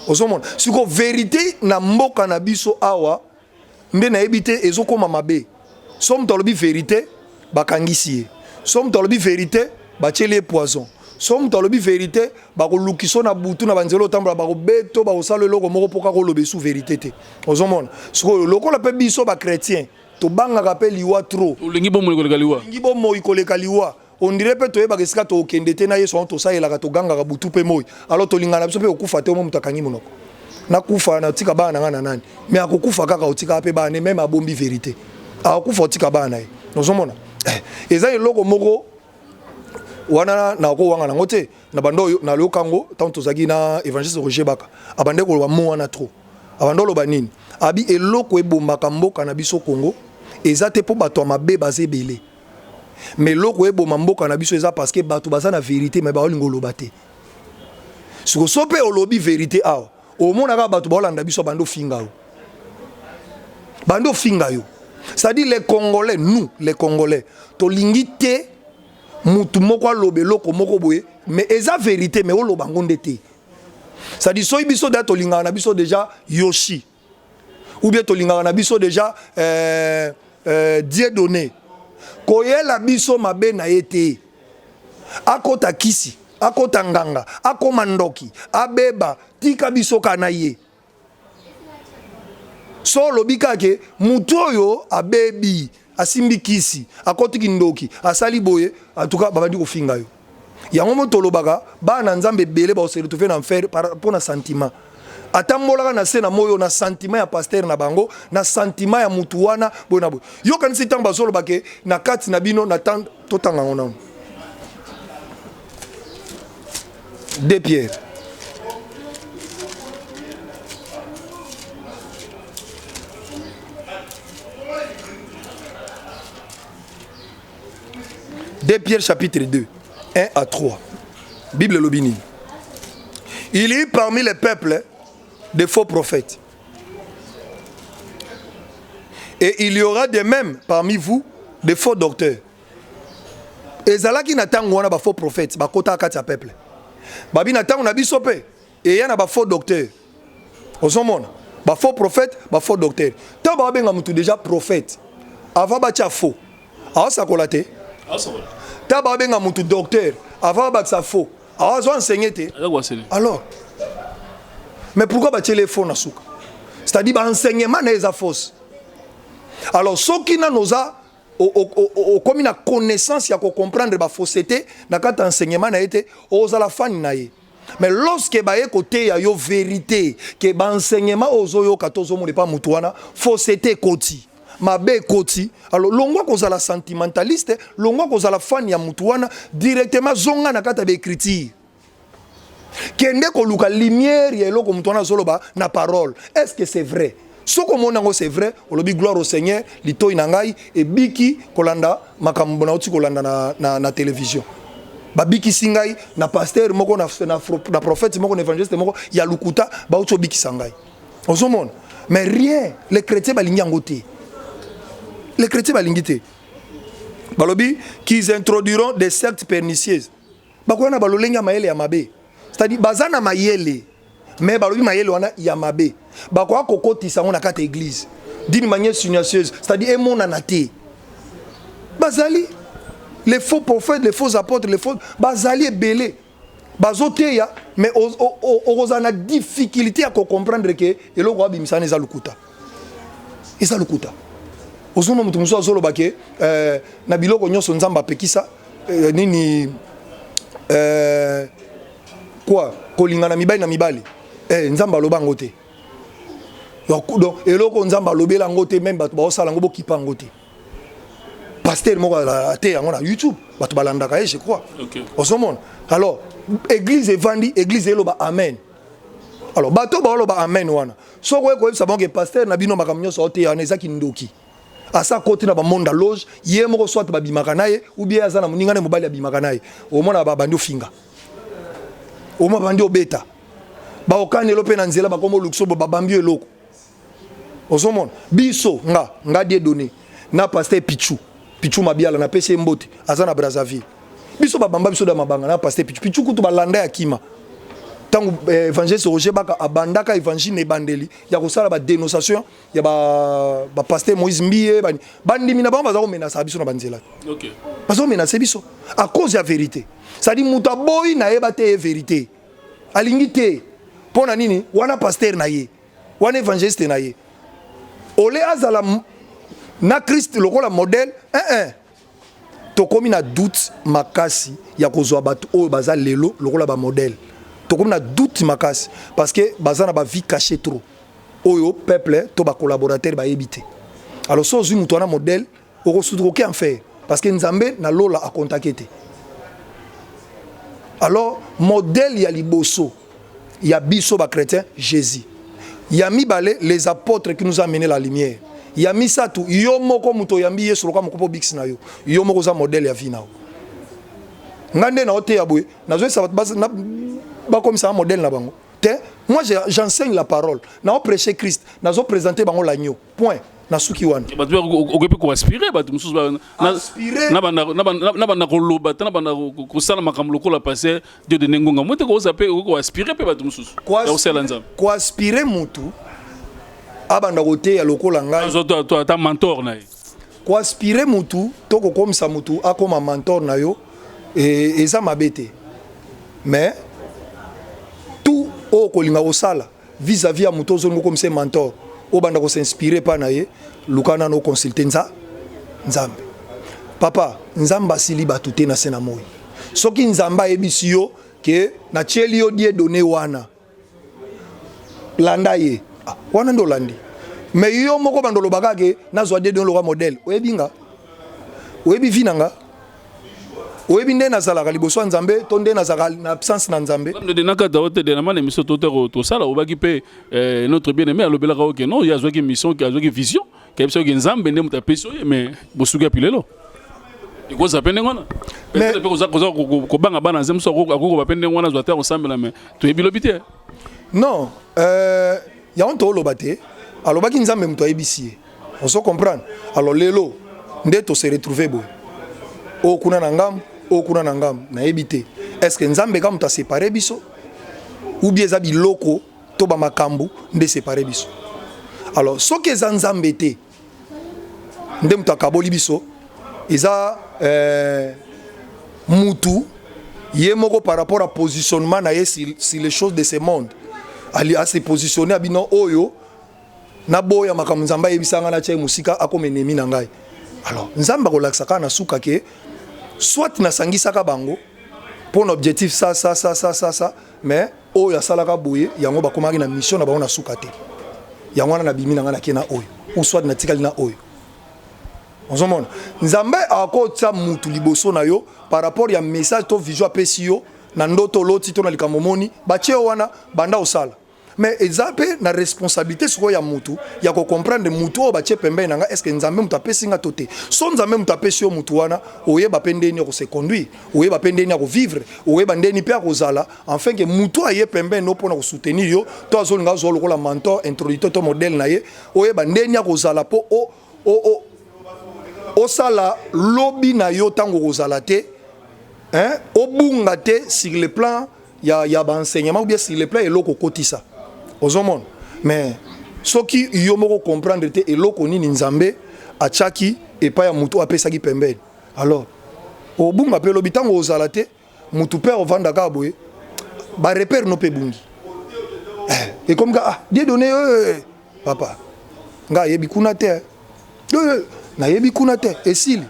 Osomon, si ko vérité na mboka na biso awa mbe na ebité ezokoma mabe. Somme tolobi vérité bakangisi. Somme tolobi vérité bachele poison. Somme tolobi vérité bakolukiso na butu na banzelo tambola bakobeto bakosala eloko moko poka kolobe sous vérité te. Osomon, siko lokola pe biso ba chrétien to bangaka pe liwa trop. Olingi bomo koleka liwa. Olingi bomo koleka liwa. On dirait peut être que si to kendete na yeso to sa elaka to ganga ka butu pe moyi. Alors to lingana biso pe okufa te mo mutakangi monoko. Na kufa na tika bana ngana nani. Mais akokufa kaka otika pe bana même abombi vérité. Akokufa otika bana e. Nozomona. Eza eloko moko wana na ko wanga nango te na bando na lokango tanto zaki na évangéliste Roger Baka. Abande ko mo wana trop. Abando lo banini. Abi eloko ebombaka mboka na biso Congo. Eza te po bato mabe bazebele. Mais loko ebo mamboka na biso eza parce que bato baza na vérité mais ba olingo lobate. Siko sope olobi vérité aw. Au mona ka bato ba olanda biso bando finga yo. Bando finga yo. C'est-à-dire les Congolais, nous les Congolais, to lingite mutu moko lobe loko moko boye mais eza vérité mais oloba ngonde te. C'est-à-dire so biso da to linga na biso déjà Yoshi. Ou bien to linga na biso déjà Dieu donné. Koyela biso mabe na yete akota kisi akota nganga akomandoki abeba tika biso kana ye so lobika ke mutu oyo abebi asimbi kisi akoti kindoki asali boye atuka babandi kofinga yo yango moto lobaka bana nzambe belé ba se retrouver na enfer pour na sentiment atambolaka na se na moyo na sentiment ya pasteur na bango na sentiment ya mutu wana bona boy yo kanisi tamba zolo bake na kati na bino na tant totanga ngona 2 Pierre chapitre 2 1 à 3 Bible lobini. Il y a eu parmi les peuples des faux prophètes. Et il y aura de même parmi vous des faux docteurs. Et zalaki na tango wana ba faux prophètes ba kota kati ya peuple. Babi na tango na bisope et yana ba faux docteurs. Osomona ba faux prophètes, ba faux docteurs. Ta ba benga mutu déjà prophète. Avant ba tia faux. Ah ça kolate. Ta ba benga mutu docteur. Avant ba ça faux. Ah zo enseigner te. Alors mais pourquoi battre les faux na souka? C'est-à-dire ba enseignement na eza fausse. Alors ce qui na noza comme une connaissance ya ko comprendre ba fausseté na kata enseignement na été oza la fan na ye. Mais lorsque ba ye côté ya yo vérité que ba enseignement ozo yo katozo mo pas mutuana fausseté koti mabe koti alors longwa ko za la sentimentaliste longwa ko za la fan ya mutuana directement zonga na kata be écriture. Kende ko luka lumière ya eloko mutuana zoloba na parole. Est-ce que c'est vrai? Ce que mon c'est vrai, on dit gloire au Seigneur, lito inangai et biki kolanda makambo na uti kolanda na télévision. Ba biki singai na pasteur moko na prophète moko na évangéliste moko ya lukuta ba uti biki sangai. On se monde. Mais rien, les chrétiens balingi ngote. Les chrétiens balingi te. Balobi qu'ils introduiront des sectes pernicieuses. Ba ko na balolenga maele ya mabe. C'est-à-dire bazana mayele. Mais balobi mayele wana ya mabe. Bakwa kokoti sango na kata église d'une manière silencieuse, c'est-à-dire emona naté. Bazali les faux prophètes, les faux apôtres, les faux bazali belé. Bazote ya mais ozana difficulté à comprendre que eloko abimisa eza lukuta. Eza lukuta. Ozuma mutu muso azolo bake na biloko nyonso nzamba pekisa nini quoi kolingana mibali na mibali nzamba lobango te. Donc eloko nzamba lobela ngote même bato ba osala ngo bokipa ngote. pasteur moko ate yango na YouTube bato balandaka ye je crois. Osomona. Alors église evandi église eloba amen. Alors bato ba amen wana. Soko ko yebisa bango pasteur na bino makamnyo so te yana ezaki ndoki. Asa côté na ba monde loge ye moko soit ba bimaka naye ou bien azana muningane mobali abimaka naye. Omona ba bandi ofinga. Oma bandi obeta. Ba okanelo pe na nzela ba komo luxo ba bambi eloko. Osomona. Biso nga die donné. Na pasteur Pichu Mabiala na pese mbote azana Brazzaville. Biso ba bamba biso da mabanga na pasteur Pichu kutu balanda ya kima. Tangu évangéliste Roger Baka abandaka évangile ne bandeli ya kosala ba dénonciation ya ba pasteur Moïse Mbiye bandi mina ba bazako menacer biso na banzela. OK. Bazako menacer biso à cause de la vérité. Ça dit muta boy na yeba te vérité. Alingi te pona nini wana pasteur na ye. Wana évangéliste na ye. Ole azala na Christ lokola modèle to komi na doute makasi ya kozwa bato o baza lelo lokola ba modèle. To comme na doute makasi parce que bazana ba vie cachée trop oyo peuple to ba collaborateur ba yebité alors so zu muto na modèle oko soudro ke en faire parce que nzambe na lola a contacté alors modèle ya liboso ya biso ba chrétien Jésus ya mibale les apôtres qui nous ont amené la lumière ya misatu yo moko muto yambi yesu loka moko bix na yo moko za modèle ya vie nao ngande na ote ya boye nazo sa ba comme ça un modèle na bango te moi j'enseigne la parole na prêcher Christ nazo présenter bango l'agneau point na suki wana ba tu okope ko aspirer ba mususu na bana ko loba na bana ko sala makambo lokola passer Dieu de nengonga mote ko zape ko aspirer pe ba mususu ya osela nzambe ko aspirer mutu abanda kote ya lokola ngai toi ta mentor na ko aspirer mutu to ko komisa mutu akoma mentor na yo et eza mabete mais tout au kolinga osala vis-à-vis à muto zongo comme c'est mentor o banda ko s'inspirer pa na ye lukana no consulter nzambe papa nzamba sili batute na sena moyi soki nzamba ebisi yo ke na cheli yo die donné wana landa ye wana ndo landi mais yo moko bandolo bagage nazwa de don lo modèle oyebinga oyebi vinanga oyebi nde nazalaka liboso nzambe to nde nazalaka na absence na nzambe de nakata ote de na mane mission to sala obaki pe notre bien-aimé alobelaka oke non ya zwaki mission ki azwaki vision ke biso ke nzambe nde mutapeso mais bosuka pilelo iko za pende ngona peut-être pe ko banga bana nzemso ko ba pende ngona zwata ensemble na mais to ebilobité non ya on to lobate alobaki nzambe muto ayebisi on se comprendre alors lelo nde to se retrouver bo o kuna na ngam na ebité est-ce que nzambe ka muta séparer biso ou bien za biloko to ba makambu nde séparer biso alors soki eza nzambe te nde muta kaboli biso eza mutu ye moko par rapport à positionnement na ye sur les choses de ce monde ali a se positionner abino oyo na boya makambu nzamba yebisanga na tie musika akoma ennemi na ngai alors nzamba ko laksaka na suka ke soit na sangisaka bango pour un objectif ça mais oyo asalaka boye yango bakomaki na mission na bango na suka te yango na bimi na ngana ke na oyo ou soit na tikali na oyo ozomona nzambe akotsa mutu liboso na yo par rapport ya message to vision apesi yo na ndoto loti to na likambo moni batie wana banda osala mais ezape na responsabilité siko ya mutu ya ko comprendre mutu o batie pembe nanga est-ce que nzambe mutu apesi nga tote so nzambe mutu apesi yo mutu wana oyeba pendeni ko se conduire oyeba pendeni ko vivre oyeba ndeni pe ko zala enfin que mutu aye pembe no pona ko soutenir yo to azolinga zo lokola mentor introducteur to modèle na ye oyeba ndeni ko zala po o sala lobby na yo tango ko zala te hein obunga te sur le plan ya ba enseignement ou bien sur le plan eloko kotisa ozomon mais soki yo moko comprendre te eloko nini nzambe achaki et pas ya mutu apesaki pembeni alors obunga pe lobi tango ozala te mutu pe ovanda ka boye ba repère no pe bungi et comme ah Dieu donné papa nga yebi kuna te na yebi kuna te esili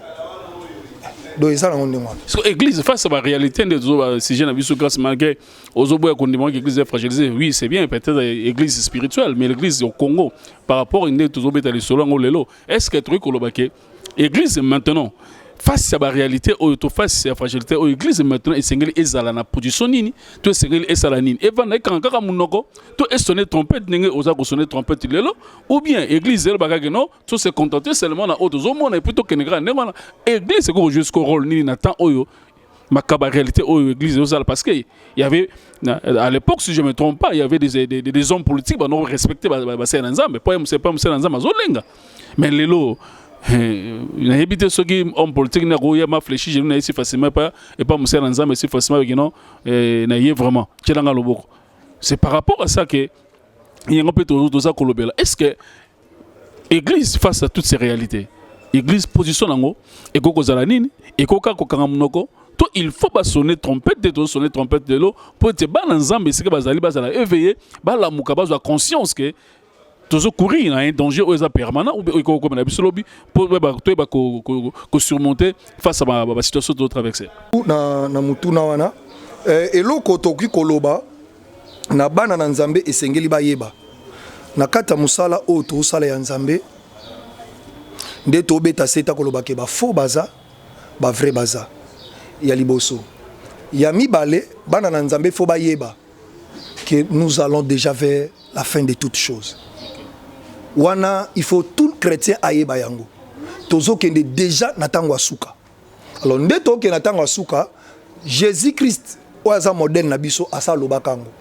donc eza nango ndenge wana. Parce que l'église face à la réalité de si j'ai vu ce grâce malgré aux obois qu'on demande que l'église est fragilisée, oui c'est bien peut-être l'église spirituelle, mais l'église au Congo par rapport à une des autres les solo en lelo, est-ce que truc au lobake l'église maintenant face à la réalité ou face à la fragilité ou l'église maintenant est single ezala na position nini to single ezala nini et va na kanga munoko to est sonner trompette ninge oza ko sonner trompette lelo ou bien église el bagage non to se contenter seulement na autres hommes plutôt que ne grand na église ko jusqu'au rôle nini na temps oyo makaba réalité oyo église ozala parce que il y avait à l'époque si je me trompe pas il y avait des hommes politiques ba non respecter ba nzambe pas nzambe azolenga mais lelo na habité ceux qui ont politique na goya ma fléchi je na ici facilement pas et pas monsieur Nzambe ici facilement non na yé vraiment tchelanga loboko c'est par rapport à ça que il y a un peu tout ça kolobela est-ce que église face à toutes ces réalités église position nango et koko zala nini et koka kokanga munoko to il faut pas sonner trompette de sonner trompette de l'eau pour te ba Nzambe c'est que bazali bazala éveiller ba la muka bazwa conscience que toujours courir un danger où est permanent ou comme on a vu sur lobby pour surmonter face à la situation de traverser. Na mutuna wana eloko toki koloba na bana na Nzambe esengeli bayeba na kata musala o to sala ya Nzambe nde to beta seta koloba ke ba faux baza ba vrai baza ya liboso ya mibale bana na Nzambe faux bayeba que nous allons déjà vers la fin de toutes choses. Wana, il faut tout chrétien aye bayango. Tozo kende déjà natangwa suka. Alors ndeto ke natangwa suka, Jésus-Christ oaza modèle na biso asa lobakango.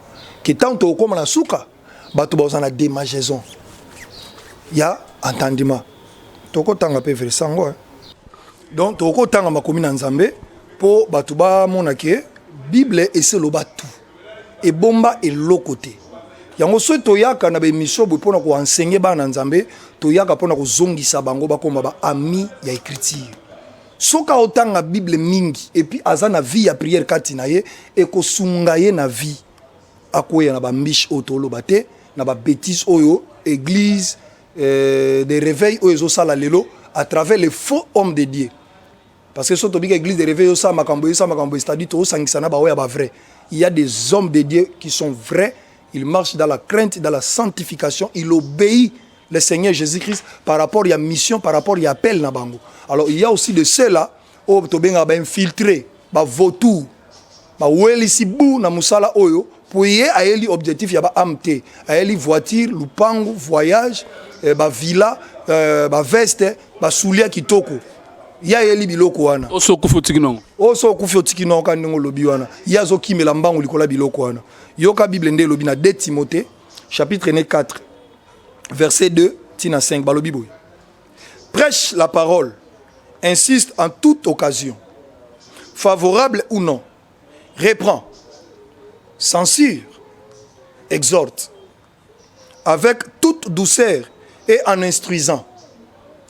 Ke tanto okoma na suka, bato ba na démagaison. Ya entendement. Toko tanga pe vers sango. Donc toko tanga makomi na Nzambe po bato ba mona ke Bible ese loba tout. Et bomba et lokote. Yango so toyaka na bemission bo pona ko enseigner bana Nzambe toyaka pona ko zongisa bango bakoma ba ami ya écriture soka otanga Bible mingi et puis aza na vie ya prière kati na ye e ko sunga ye na vie akoya na ba mbish otolo bate na ba bêtises oyo église des réveils oyo zo sala lelo à travers les faux hommes de Dieu parce que surtout big église des réveils yo sa makambo c'est-à-dire to sangisa na ba oya ba vrai il y a des hommes de Dieu qui sont vrais. Il marche dans la crainte, dans la sanctification. Il obéit le Seigneur Jésus-Christ par rapport à la mission, par rapport à l'appel na bango. Alors il y a aussi de ceux-là où to benga ba infiltré, ba vautour, ba welisi bu na musala oyo pour y aeli objectif ya ba amte, aeli voiture, lupango, voyage, ba villa, ba veste, ba soulier kitoko. Ya yeli biloko wana oso kufotiki non kan ngo lobi wana ya zo kimela mbangu likola biloko wana yoka Bible nde lobi na 2 Timothée chapitre 4 verset 2 tina 5 balobi boy prêche la parole insiste en toute occasion favorable ou non reprend censure exhorte avec toute douceur et en instruisant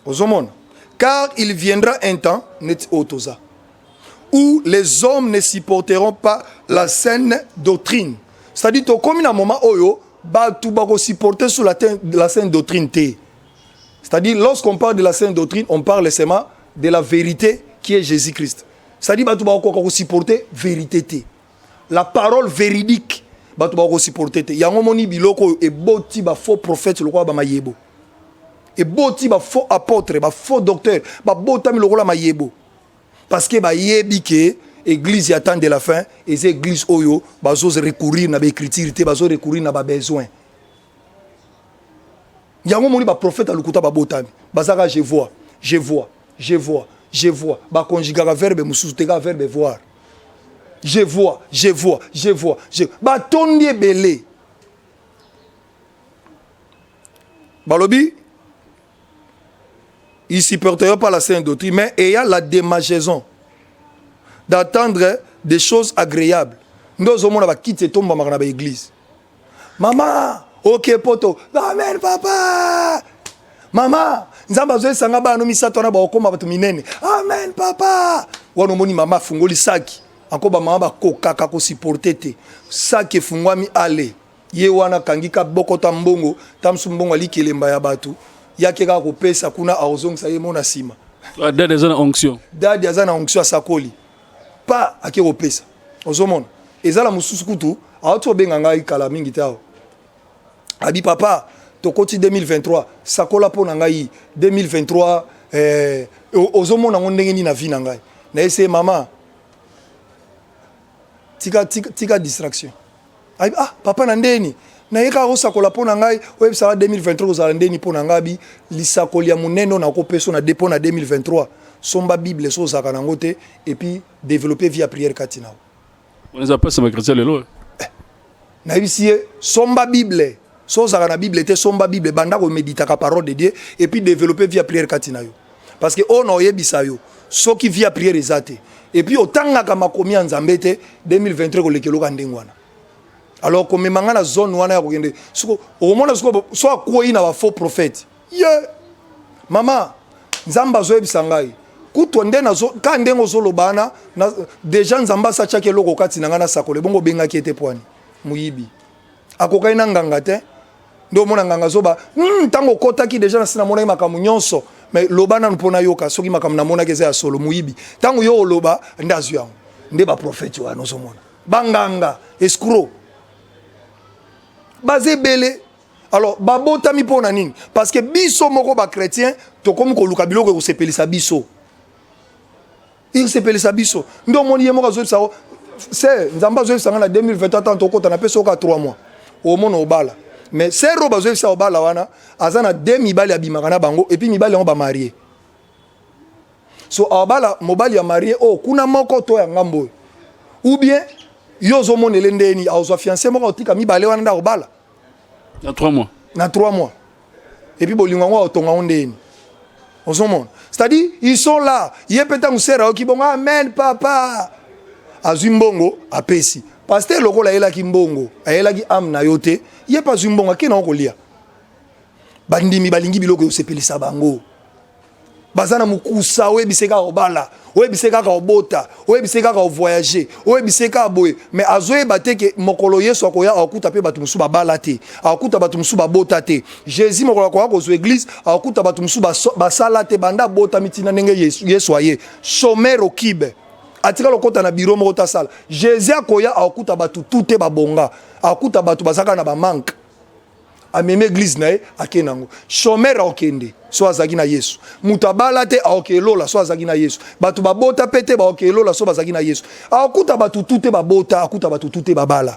aux hommes. Car il viendra un temps, où les hommes ne supporteront pas la saine doctrine. C'est-à-dire, comme il y a un moment où tu vas supporter sur la saine doctrine. C'est-à-dire, lorsqu'on parle de la saine doctrine, on parle seulement de la vérité qui est Jésus-Christ. C'est-à-dire, tu vas supporter la vérité. La parole véridique, tu vas supporter. Il y a un moment où il y a un faux prophète, le roi Bamayebo. Et boti ba faux apôtre, ba faux docteur, ba botami lokola mayebo. Parce que ba yebi ke église attend de la fin et ces églises oyo ba zo recourir na ba écriture, ba zo recourir na ba besoin. Yango moni ba prophète alukuta ba botami. Bazaka je vois. Ba conjugaga verbe mususu teka verbe voir. Je vois. Ba tondi belé. Balobi il ne supportera pas la sainte doctrine, mais ayant la démagaison d'attendre des choses agréables. Nous avons quitté l'église. Maman, ok poto, amen papa. Maman, nous avons amen papa. Maman fungoli saki. Encore maman koka ko supporter te. Saki fungwami ale. Ye wana kangika bokota mbongo, tamsu mbongo ali kelemba ya batu. Ya keka ko pesa kuna aozong sa yemo na sima Dade aza na onction. Dade aza na onction asakoli. Pas ake opesa. Ozomona. Ezala mususu kutu, auto benga ngai kala mingi tao. Abi papa, tokoti 2023, sakola po na ngai 2023 ozomona ndenge ni na vie na ngai. Na ese mama. Tika distraction. Abi papa na ndeni. Na yeka osakola po na ngai, oyebisa 2023 ozala ndeni po na ngabi, lisakoli ya muneno na kopeso na depo na 2023. Somba Bible so zaka na ngote et puis développer via prière katina. On les appelle ça ma chrétien lelo. Na bisie somba Bible, so zaka na Bible te somba Bible banda ko méditer ka parole de Dieu et puis développer via prière katina yo. Parce que on oyebisa yo, so ki via prière ezate. Et puis otanga ka makomi nzambe te 2023 ko lekelo ka ndengwana. Alors comme manga na zone wana ya kokende, soko o mona soko so akoi na ba faux prophète. Yeah. Mama, nzamba zo yebisa ngai. Kuto nde na zo ka ndengo zo lobana na déjà nzamba sa chake loko kati na ngana sakole bongo benga ki ete poani muyibi akokai na nganga te ndo mona nganga zo ba tango kota ki déjà na sina mona makamu nyonso mais lobana mpona yoka soki makamu na mona keze ya solo muyibi tango yo loba ndazu yango nde ba prophète wa no zo mona banganga escroc basé belé. Alors babotami pona nini parce que biso moko ba chrétien to comme ko luka biloko ko sepelisa biso. Il s'appelle Sabiso. Ndo moni yemo kazo ça. C'est nzamba zo sanga na 2023 tant okota na peso ka 3 mois. Au mono obala. Mais c'est roba zo ça obala wana azana 2 mibali abimaka na bango et puis mibali on ba marier. So obala mobali ya marier oh kuna moko to ya ngambo. Ou bien yo zo monele ndeni azo fiancé moko otika mibali wana nda obala. Na 3 mois. Na 3 mois. Et puis bolingo ngo otonga ondeni. C'est-à-dire, ils sont là. Il y a peut-être un sera qui bon amen papa. Azumbongo apesi. Pasteur lokola ela ki mbongo, ela ki am na yote. Il y a pas zumbongo ki na okolia. Bandimi balingi biloko sepelisa bango. Bazana mukusa webiseka obala, webiseka ka obota, webiseka ka voyager, webiseka boye. Mais azoye bateke mokolo yeso akoya akuta pe batu musu babala te, akuta batu musu babota te. Jésus mokolo akoya ko zo église akuta batu musu basala te banda bota mitina ndenge yeso aye. Chômeur okibe. Atika lokota na bureau moko ta sala. Jésus akoya akuta batu tout babonga, akuta batu basaka na ba manque. A même église nae akenango chômeur okende so azaki na Yesu mutabala te aokelola so azaki na Yesu batu babota pete ba okelola so bazaki na Yesu akuta batu tute babota akuta batu tute babala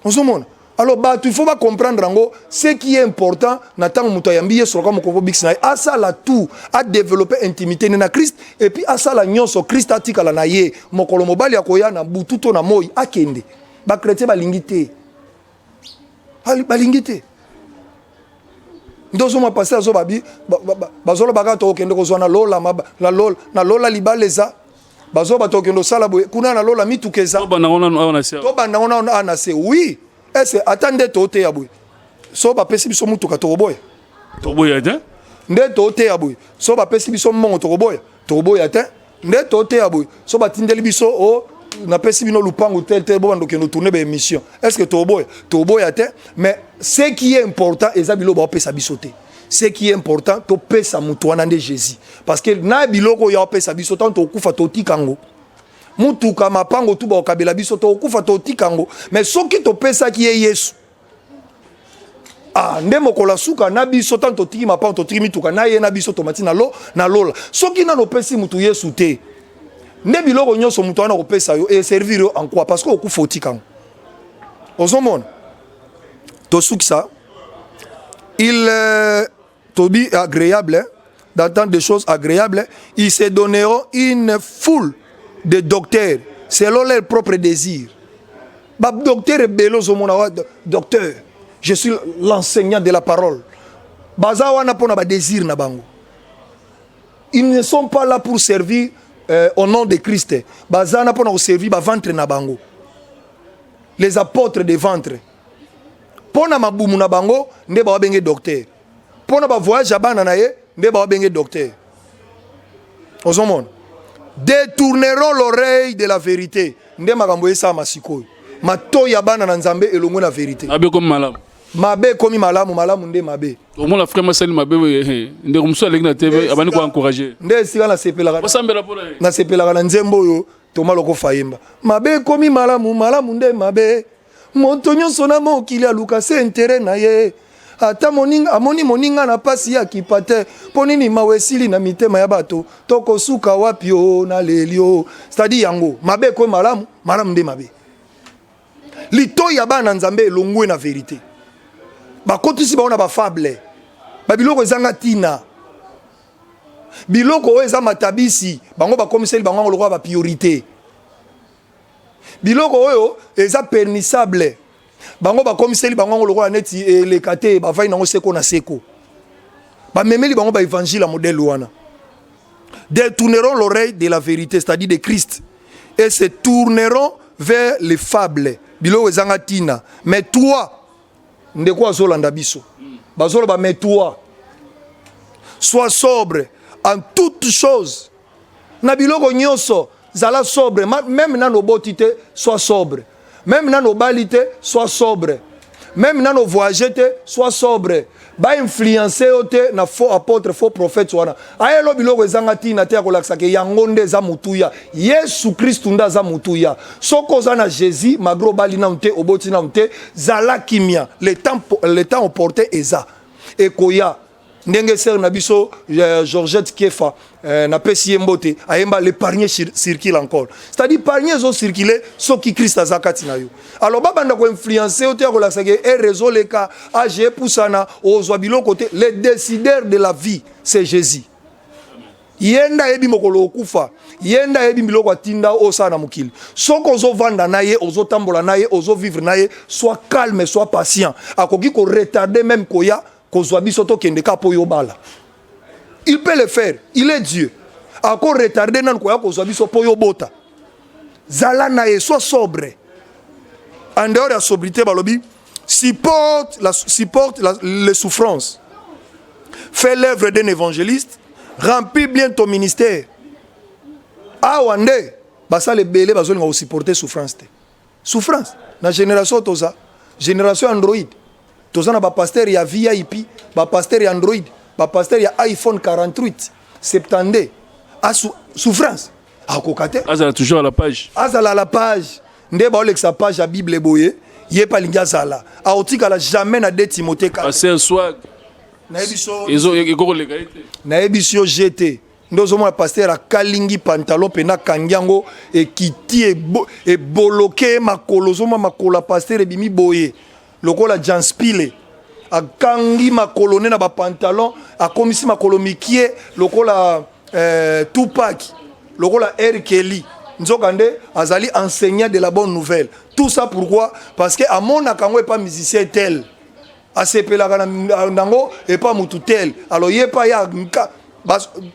ozomona. Alors batu il faut pas comprendre ngo ce qui est important na tango muto yambi Yesu comme ko bix na asala tout a développer intimité na Christ et puis asala nyonso Christ atikala na ye mokolo mobali akoya na bututo na moi akende ba chrétien balingité balingité ndozo ma passer azo babi bazolo bagato okende ko zwana lola na lola libaleza bazo bato kendo sala boye kuna na lola mitukeza to bana ona anase oui est-ce attendez to te ya boye so ba pesi biso mutuka to boye te nde to te ya boye so ba pesi biso mongo to boye te nde to te ya boye so ba tindeli biso o na pesi bino lupango tel bo bando ke no tourner ba émission est-ce que to boya te mais ce qui est important ezabilo ba pesa bisoté ce qui est important to pesa mutu wana nde Jésus parce que na biloko ya pesa bisoto to kufa to tikango mutu kama pango tu ba kabela bisoto kufa to tikango mais soki to pesa ki ye Yesu nde mokola suka na biso tanto tiki mapango to tiki mituka na ye na biso to matina na lola soki na no pesi mutu Yesu te ne biloko nyonso mutu wana kopesa yo et servir en quoi parce que okufa otikango ozomona to sukisa il tobi agréable d'entendre des choses agréables ils se donneront une foule de docteurs selon leur propre désir ba docteur belo zomona docteur je suis l'enseignant de la parole baza wana pona ba désir na bango ils ne sont pas là pour servir au nom de Christ. Bazana pour nous servir ba ventre na bango. Les apôtres de ventre. Pona mabumu na bango nde ba benge docteur. Pona ba voyage abana na ye nde ba benge docteur. Ozomon. Détourneront l'oreille de la vérité. Nde makambo esa masiko. Mato ya bana na nzambe elongo na vérité. Abe comme malam. mabe komi malamu malamu nde mabe au moins la frère Massali mabe nde rumso avec na TV abani ko encourager nde sika na sepelaka osambela pona na sepelaka na nzembo oyo Toma loko fayemba mabe komi malamu malamu nde mabe moto nyonso na mokili aluka se intérêt na ye ata moninga amoni moninga na pasi ya kipate ponini mawesili na mitema ya bato toko suka wapi o na lelio c'est-à-dire yango mabe komi malamu malamu nde mabe lito ya bana nzambe elongwe na vérité bakotisi baona bafable babiloko ezanga tina biloko oyo eza matabisi bango bakomiseli bango ngo lokwa bapriorité biloko oyo eza pernissable bango bakomiseli bango ngo lokwa neti eleka te bavai nango seko na seko bamemeli bango baévangile modèle wana détourneront l'oreille de la vérité c'est-à-dire de Christ et se tourneront vers les fables biloko ezanga tina mais toi ndeko azolanda biso bazoloba mais toi sois sobre en toutes choses na biloko nyonso zala sobre même na no botité sois sobre même na no balité sois sobre même na no voyager te sois sobre ba influencer ote na faux apôtre faux prophète wana ayelo biloko ezanga tina te akolakisa ke yango nde za mutuya Yesu Kristu nda za mutuya soko za na Jésus magro bali na nte oboti na nte zala kimia le temps opporté eza ekoya ndenge ser na biso Georgette Kefa na pesi mbote ayemba l'épargner circule encore c'est-à-dire épargner zo circuler so ki Christ azakati na yo alors babanda ko influencer ote ko la sake et réseau le cas age pusana ozwa biloko te le décideur de la vie c'est Jésus yenda ebi mokolo okufa yenda ebi biloko atinda osana mukili soko zo vanda naye ozo tambola naye ozo vivre naye sois calme sois patient akoki ko retarder même koya il peut le faire, il est Dieu. Encore retardé nan koya kozwa biso po yo bota. Zala nae sois sobre. En dehors de la sobriété balobi supporte les souffrances. Fais l'œuvre d'un évangéliste, remplis bien ton ministère. Ah wande basa le belé bazolinga ko supporter souffrance te. Souffrance na génération toza, génération Android. Tozana ba pasteur ya VIP, ba pasteur ya Android, ba pasteur ya iPhone 48, 72. A souffrance. A kokate. Azala toujours à la page. Azala à la page. Nde ba olexa page ya Bible boye, yé pa linga zala. A otika la jamais na 2 Timothée 4. Passer swag. Na ebiso. Ezo ekoko legalite. Na ebiso GT. Ndozo mo pasteur a kalingi pantalon pena kangiango e kiti e boloke makolo ma makola pasteur e bimi boye. Lokola Janspile a kangi makolo na ba pantalon a komisi makolo mikie lokola Tupac lokola R. Kelly nzokande azali enseignant de la bonne nouvelle tout ça pourquoi parce que amona kango est pas musicien tel a sepelaka nango et pas mutu tel alors yepa ya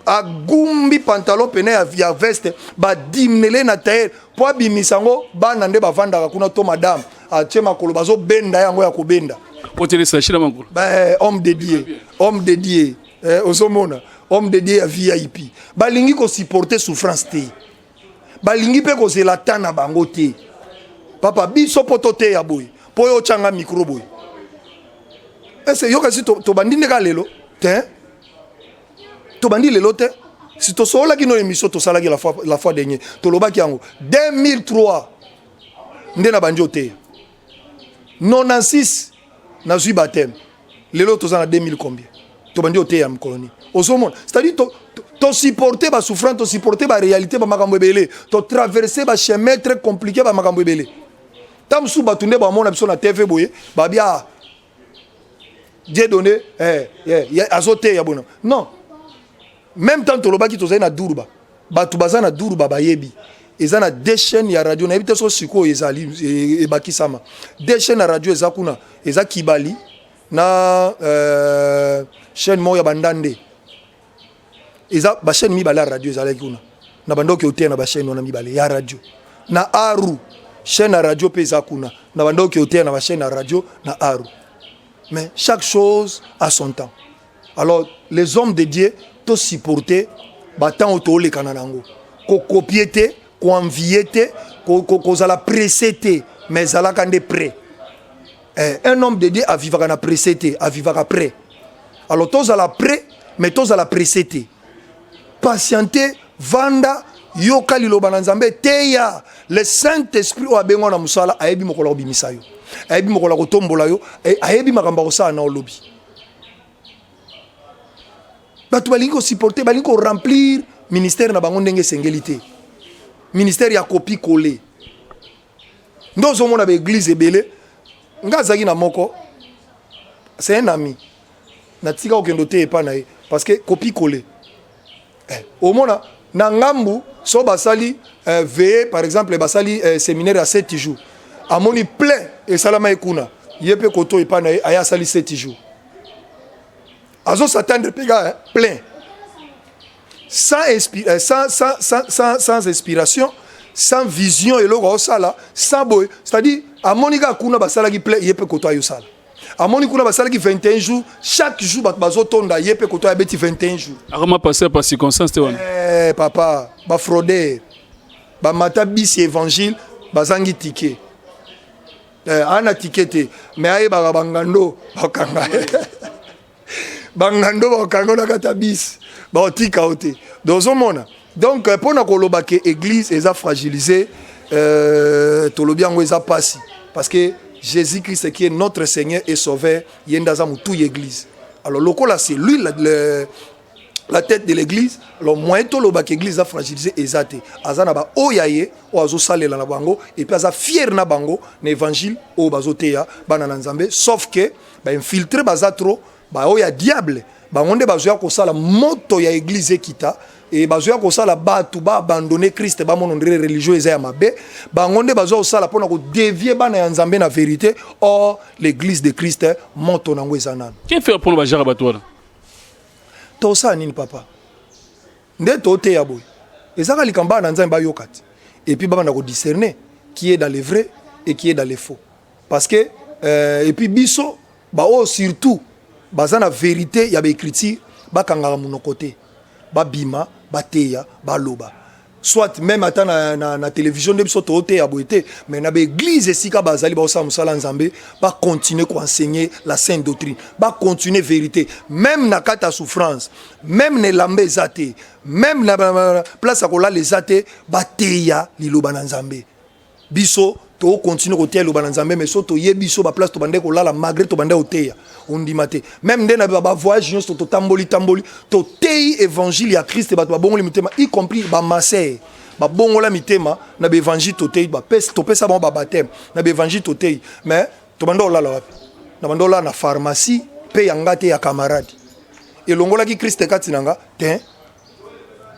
a gumbi pantalon pene ya veste ba dimnele na taille po bimisango ba nande ba vandaka kuna to madame a tchema kolo bazo benda yango ya kobenda potele sachira mangolo ba homme dédié osomona homme dédié à VIP balingi ko supporter souffrance te balingi pe ko zela tana bango te papa biso potote ya boy po yo changa micro boy ese yo kasi to bandine ka lelo te to bandi lelo te si to sola ki no émission to sala ki la fois dernier to lobaki yango 2003 ndena banjo te 96 na zui baptême lelo to zana 2000 combien to bandi ote ya mkoloni osomona c'est-à-dire to supporter ba souffrance to supporter ba réalité ba makambo ebele to traverser ba chemin très compliqué ba makambo ebele tam sou batunde ba mona biso na TV boye ba bia Dieu donné azote ya bona non même temps to lobaki to na durba batu bazana durba bayebi ezana deux chaînes ya radio na ebite so siko ezali e bakisama deux chaînes ya radio ezakuna eza Kibali na chaîne mo ya bandande eza ba chaîne mibale ya radio ezalaki kuna na bandoki ote na ba chaîne wana mibale ya radio na Aru chaîne ya radio pe ezakuna na bandoki ote na ba chaîne ya radio na Aru mais chaque chose a son temps alors les hommes de Dieu to supporter batan auto le kananango ko copier te ko envier te ko zala pressé te mais zala kande prêt Un homme de Dieu a vivre à précédé, à vivre après. Alors tous à la pré, mais tous à la précédé. Patienter, vanda, yoka liloba na Nzambe teya. Le Saint-Esprit o abengo na musala ayebi mokola obimisa yo. Ayebi mokola kotombola yo, ayebi makamba kosa na olobi. Batu balingo supporter, balingo remplir ministère na bango ndenge sengelité. Ministère ya copie coller. Ndozo mona ba église ebele. Ngazaki na moko. C'est un ami. Na tika okendo te epa na ye parce que copie coller. Au mona na ngambu so basali veillé par exemple basali séminaire à 7 jours. Amoni plein et salama ekuna. Yepe koto epa na ye aya sali 7 jours. Azo s'attendre pega plein. Sans inspiration, sans vision et logo sala, sans boy, c'est-à-dire amonika kuna basala ki plein yepe koto ayo sala. Amoni kuna basala ki 21 jours, chaque jour bazo tonda yepe koto ya beti 21 jours. Comment passer par circonstance te wana? Papa, ba frauder. Ba mata bisi évangile, bazangi ticket. Ana ticket mais aye ba bangando bakanga. Bangando bakanga na kata bis. Ba tika ote. Donc pour na koloba ke église eza fragilisée, tolobi yango eza passi parce que Jésus-Christ qui est notre Seigneur et Sauveur, yendaza mutu église. Alors lokola c'est lui la tête de l'église. Alors moi toloba ke église a fragilisé ezate. Azana ba oyaye o azo salela na bango et puis aza fier na bango na évangile o bazoteya bana na Nzambe sauf que ba infiltrer baza trop ba oya diable bangonde bazoya kosala moto ya église ekita et bazoya kosala batu ba abandonner Christ ba monondre religieux eza ya mabe bangonde bazoya kosala pona ko dévier bana ya Nzambe na vérité. Or l'église de Christ moto nango eza nana. Qu'est faire pour le bajara batwana? To sa nini papa? Nde to te ya boy. Ezaka likamba na Nzambe ba yokati. Et puis baba na ko discerner qui est dans le vrai et qui est dans le faux. Parce que et puis biso ba o surtout baza na vérité ya ba écriture ba kangaka mon côté. Ba bima, ba teya, ba loba. Soit même ata na télévision de biso to te ya boité, mais na ba église sika bazali ba osa musala Nzambe, ba continuer ko enseigner la sainte doctrine, ba continuer vérité, même na kata souffrance, même ne lambe zate, même na place akola les zate, ba teya liloba na Nzambe. Biso to continue ko teya liloba na Nzambe, mais so to ye biso ba place to bande ko la malgré to bande o teya. On dit maté même dès na ba voyage nous to tamboli to tei évangile ya Christ ba to bongoli mitema y compris ba masser ba bongola mitema na ba évangile to tei ba pesa to pesa ba baptême na ba évangile to tei mais to bando la wapi na bando la na pharmacie pe yanga te ya camarade et longola ki Christ katinanga te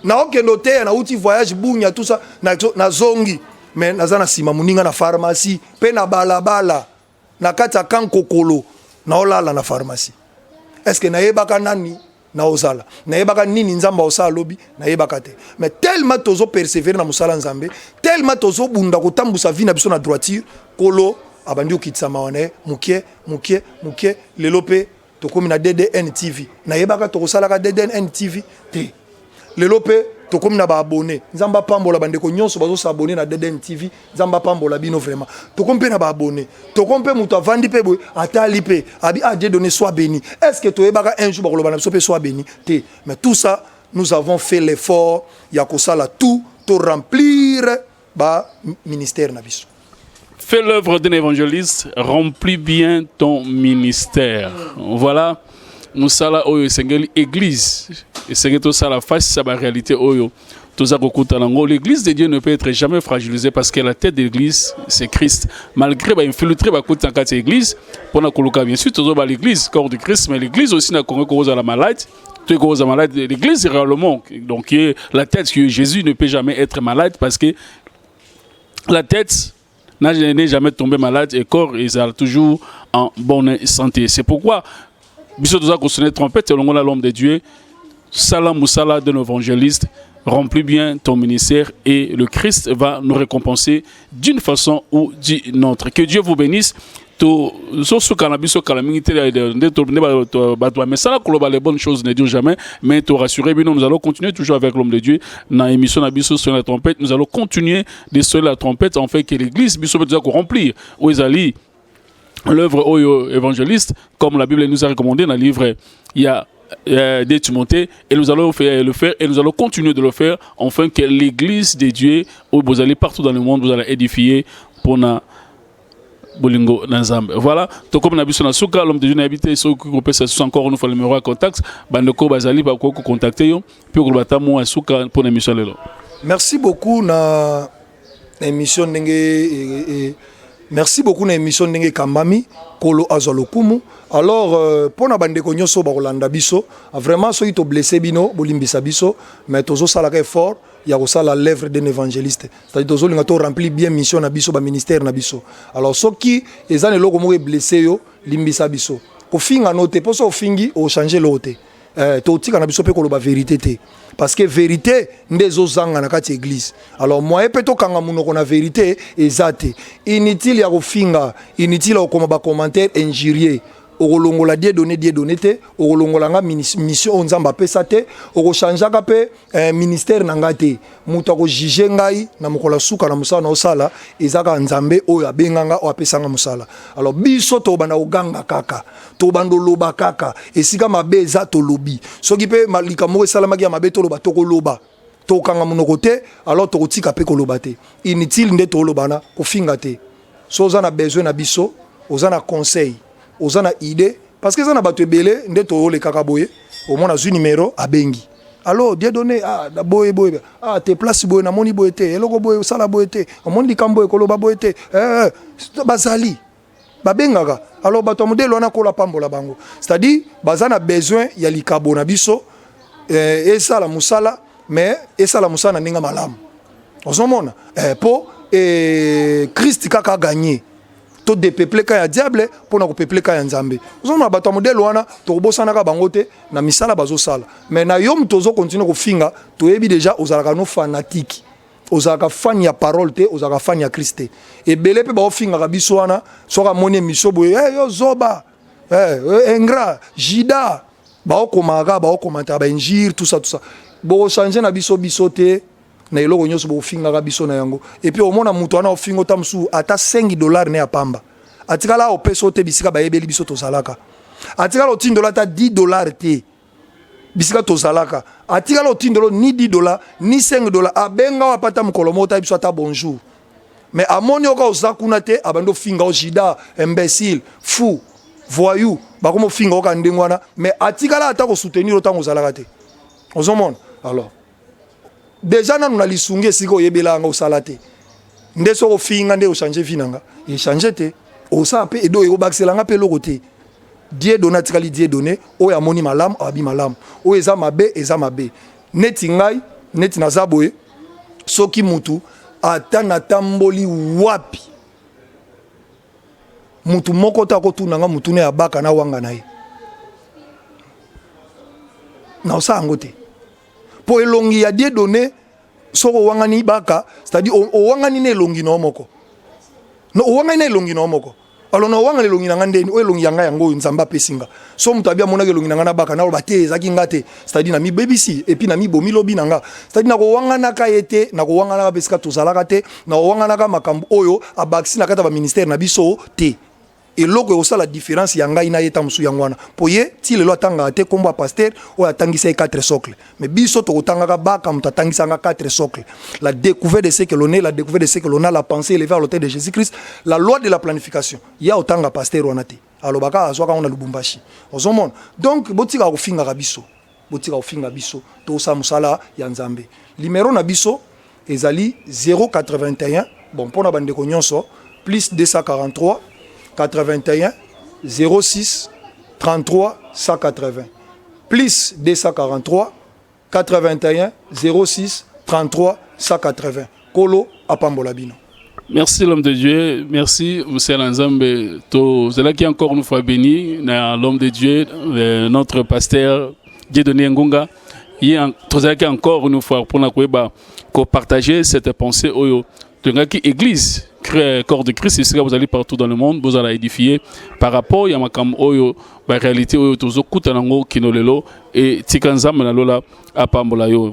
na okendo te na uti voyage bunya tout ça na zongi mais nazana sima muninga na pharmacie pe na balabala na kata kankokolo na olala na pharmacie. Est-ce que na yebaka nani na osala? Na yebaka nini Nzamba osala lobi? Na yebaka te. Mais tellement tozo persévérer na musala Nzambe, tellement tozo bunda kotambusa vie na biso na droiture, kolo abandi okitsama wane mukie lelo pe tokomi na DDN TV. Na yebaka tokosala ka DDN TV te. Lelo pe tokomi na ba abonné. Nzamba pambola bandeko nyonso bazo s'abonner na DDN TV. Nzamba pambola bino vraiment. Tokomi pe na ba abonné. Tokomi pe muto avandi pe boy atali pe abi a Dieu donné soit béni. Est-ce que toyebaka un jour bakoloba na biso pe soit béni? Te. Mais tout ça nous avons fait l'effort ya kosala tout to remplir ba ministère na biso. Fais l'œuvre d'un évangéliste, remplis bien ton ministère. Voilà. Nous sommes oyo sengeli église et c'est tout ça la face ça la réalité oyo l'église de Dieu ne peut être jamais fragilisée parce que la tête de l'église c'est Christ malgré ba infiltrer ba côté en quatre église pour na koluka bien sûr toujours ba l'église corps de Christ mais l'église aussi na connu cause à la malade tu cause à malade l'église est réellement donc la tête que Jésus ne peut jamais être malade parce que la tête n'est jamais tombé malade et corps est toujours en bonne santé. C'est pourquoi Biso doit sonner trompette, selon l'homme de Dieu, Salam Moussala de l'évangéliste, remplis bien ton ministère et le Christ va nous récompenser d'une façon ou d'une autre. Que Dieu vous bénisse. Mais ça, les bonnes choses ne durent jamais. Mais te rassurer, nous allons continuer toujours avec l'homme de Dieu. Dans l'émission Nabiso sur la trompette, nous allons continuer de sonner la trompette en fait que l'église Biso doit remplir. Où ils allaient l'œuvre Oyo évangéliste, comme la Bible nous a recommandé dans le livre, il y a des Timothée, et nous allons le faire et nous allons continuer de le faire, afin que l'église de Dieu, où vous allez partout dans le monde, vous allez édifier pour na Bolingo Nanzambe. Voilà, tout comme Nabiso Nasuka, l'homme de Dieu n'a habité, ceux qui coupent ça encore, nous faut le numéro à contact, Bandeko Bazali, pour contacter, puis vous battre moi Suka pour l'émission. Merci beaucoup na émission merci beaucoup na émission ndenge Kambami Kolo Azolokumu. Alors pour na bande ko nyoso ba kolanda biso vraiment soki to blessé bino bolimbisa biso mais tozo sala ka effort ya ko sala l'œuvre d'un évangéliste, c'est-à-dire tozo linga to remplir bien mission na biso ba ministère na biso. Alors soki ezane loko mo blessé yo limbisa biso ko finga note poso fingi o changer l'ote to tika na biso pe ko lo ba vérité te, parce que vérité ndezo zanga na kati église. Alors moi e peto kanga munoko na vérité ezate inutile ya ko finga, inutile ko koma ba commentaire injurier okolongola die donné te okolongola nga mission onzamba pesa te okochangeaka pe ministère na nga te mutu akojuge ngai na mokola suka na mosala na osala ezaka nzambe oyo abenganga oyo apesanga mosala. Alors biso tobanda oganga kaka tobanda oloba kaka esika mabe eza tolobi soki pe likambo esalamaki ya mabe toloba tokoloba tokanga monoko te, alors tokotika pe koloba te inutile nde tolobana kofinga te. So oza na besoin na biso, oza na conseil, oza na idée, parce que ça na bato ebele nde to le kaka boye au moins na numéro abengi. Alors Dieu donné boye te place boye na moni boye te eloko boye sala boye te omoni likambo ekoloba boye te bazali babengaka. Alors bato modelo na kola pambola bango, c'est-à-dire baza na besoin ya likabo na biso esala musala mais esala musala na ninga malamu ozomona po Christ kaka gagné to dépeuple ka ya diable pour na ko peuple ka ya nzambe. Ozona bato modèle wana to bosana ka bango te na misala bazo sala, mais na yom tozo continuer ko finga to yebi déjà ozalaka no fanatique, ozalaka fan ya parole te, ozalaka fan ya Christ te. Et belé pe ba finga ka biso wana soka moni émission boye yo zoba ingrat jida ba okomaka ba okomanta ba injire tout ça bo changer na biso te na eloko nyonso bo finga ka biso na yango. Et puis au mona mutu ana ofinga tamsu ata $5 ne apamba atikala o peso te bisika ba yebeli biso to salaka, atikala o $10 ata $10 te bisika to salaka, atikala o $10 ni $10 ni $5 abenga wapata mukolo mota biso ata bonjour, mais amoni oka osakuna te abando finga o jida imbécile fou voyou bakomo finga oka ndengwana, mais atikala ata ko soutenir otango salaka te ozomona. Alors déjà na lisungi siko yebelanga osalate nde soko finga nde o changer vinanga e changer te o sa pe edo e obakselanga pe lokote die dona tikali die donné o ya moni malam abi malam o eza mabe neti ngai neti na zaboye soki mutu ata na tamboli wapi mutu moko ta ko tunanga mutu ne abaka na wanga na ye na osa ngote po elongi ya die donné soko wangani baka, c'est-à-dire o wangani ne elongi no moko no o wangani ne elongi no moko. Alors no wangani elongi nanga ndeni o elongi yanga yango nzamba pesinga so mutu abia mona elongi nanga na baka na ba te ezaki ngate, c'est-à-dire na mi BBC et puis na mi bomi lobi nanga, c'est-à-dire na ko wangana ka yete na ko wangana ka pesika to zalaka te na ko wangana ka makambo oyo abaksi na kata ba ministère na biso te. Et loko ça la différence yanga ina yeta musu yangwana poye ti lelo atanga te kombo pasteur o atangisa 4 socles, mais biso to otanga ka baka mutu atangisa 4 socles. La découverte de ce que l'on est, la découverte de ce que l'on a, la pensée élevée à l'autel de Jésus-Christ, la loi de la planification ya otanga pasteur wanate alo baka azwaka on a lubumbashi ozomona. Donc botika ko finga biso to sa musala ya nzambe. Numéro na biso ezali 081 bon pona bande ko nyonso plus 243 81 06 33 180 plus 243 81 06 33 180 Kolo apambola bino. Merci l'homme de Dieu, merci monsieur Nzambe. C'est là qui encore nous fois béni l'homme de Dieu, notre pasteur Dieudonné Ngonga. Il y a encore une fois pour partager cette pensée au de l'église. Corps de Christ, c'est que vous allez partout dans le monde, vous allez édifier par rapport à la réalité et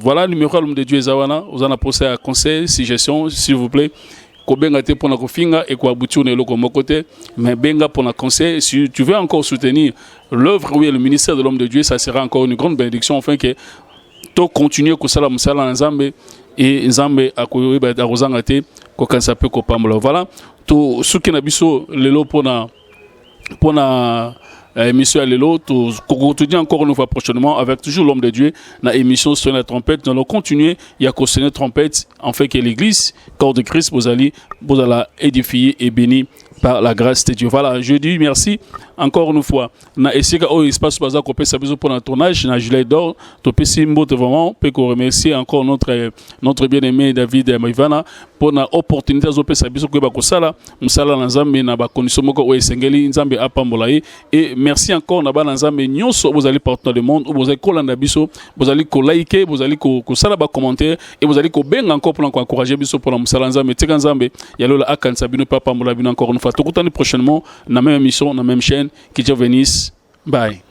voilà le numéro de Dieu Zawana, vous en avez posé à conseil, suggestion, s'il vous plaît. ko benga te pour na ko finga et ko aboutir na eloko moko te mais benga pour na conseil si tu veux encore soutenir l'œuvre oui le ministère de l'homme de Dieu ça sera encore une grande bénédiction afin que to continuer ko sala musala nzambe et nzambe akoyeba arozanga te ko kansa pe ko pambola voilà to suki na biso lelo pona émission à l'élo, tout dit encore une fois prochainement avec toujours l'homme de Dieu, la émission sur la trompette. Nous allons continuer, il y a qu'au sonner trompette, en fait que l'église, corps de Christ, vous allez édifier et bénir par la grâce de Dieu. Voilà, je dis merci encore une fois. Na essayé au espace bazar qu'on peut s'amuser pour un tournage, na Julie d'or, to peut vraiment, peut remercier encore notre bien-aimé David Maivana pour la opportunité de peut s'amuser ko ba ko sala, musala na nzambe na ba condition moko o esengeli nzambe apambolaye et merci encore na ba nzambe nyonso vous allez partout dans le monde, vous allez kolanda biso, vous allez ko liker, vous allez ko sala ba commentaire et vous allez ko benga encore pour encourager biso pour la musala nzambe, tika nzambe ya lola akansa bino papa mbola bino encore une fois. Tout prochainement, dans la même émission, dans la même chaîne. Que Dieu bénisse. Bye.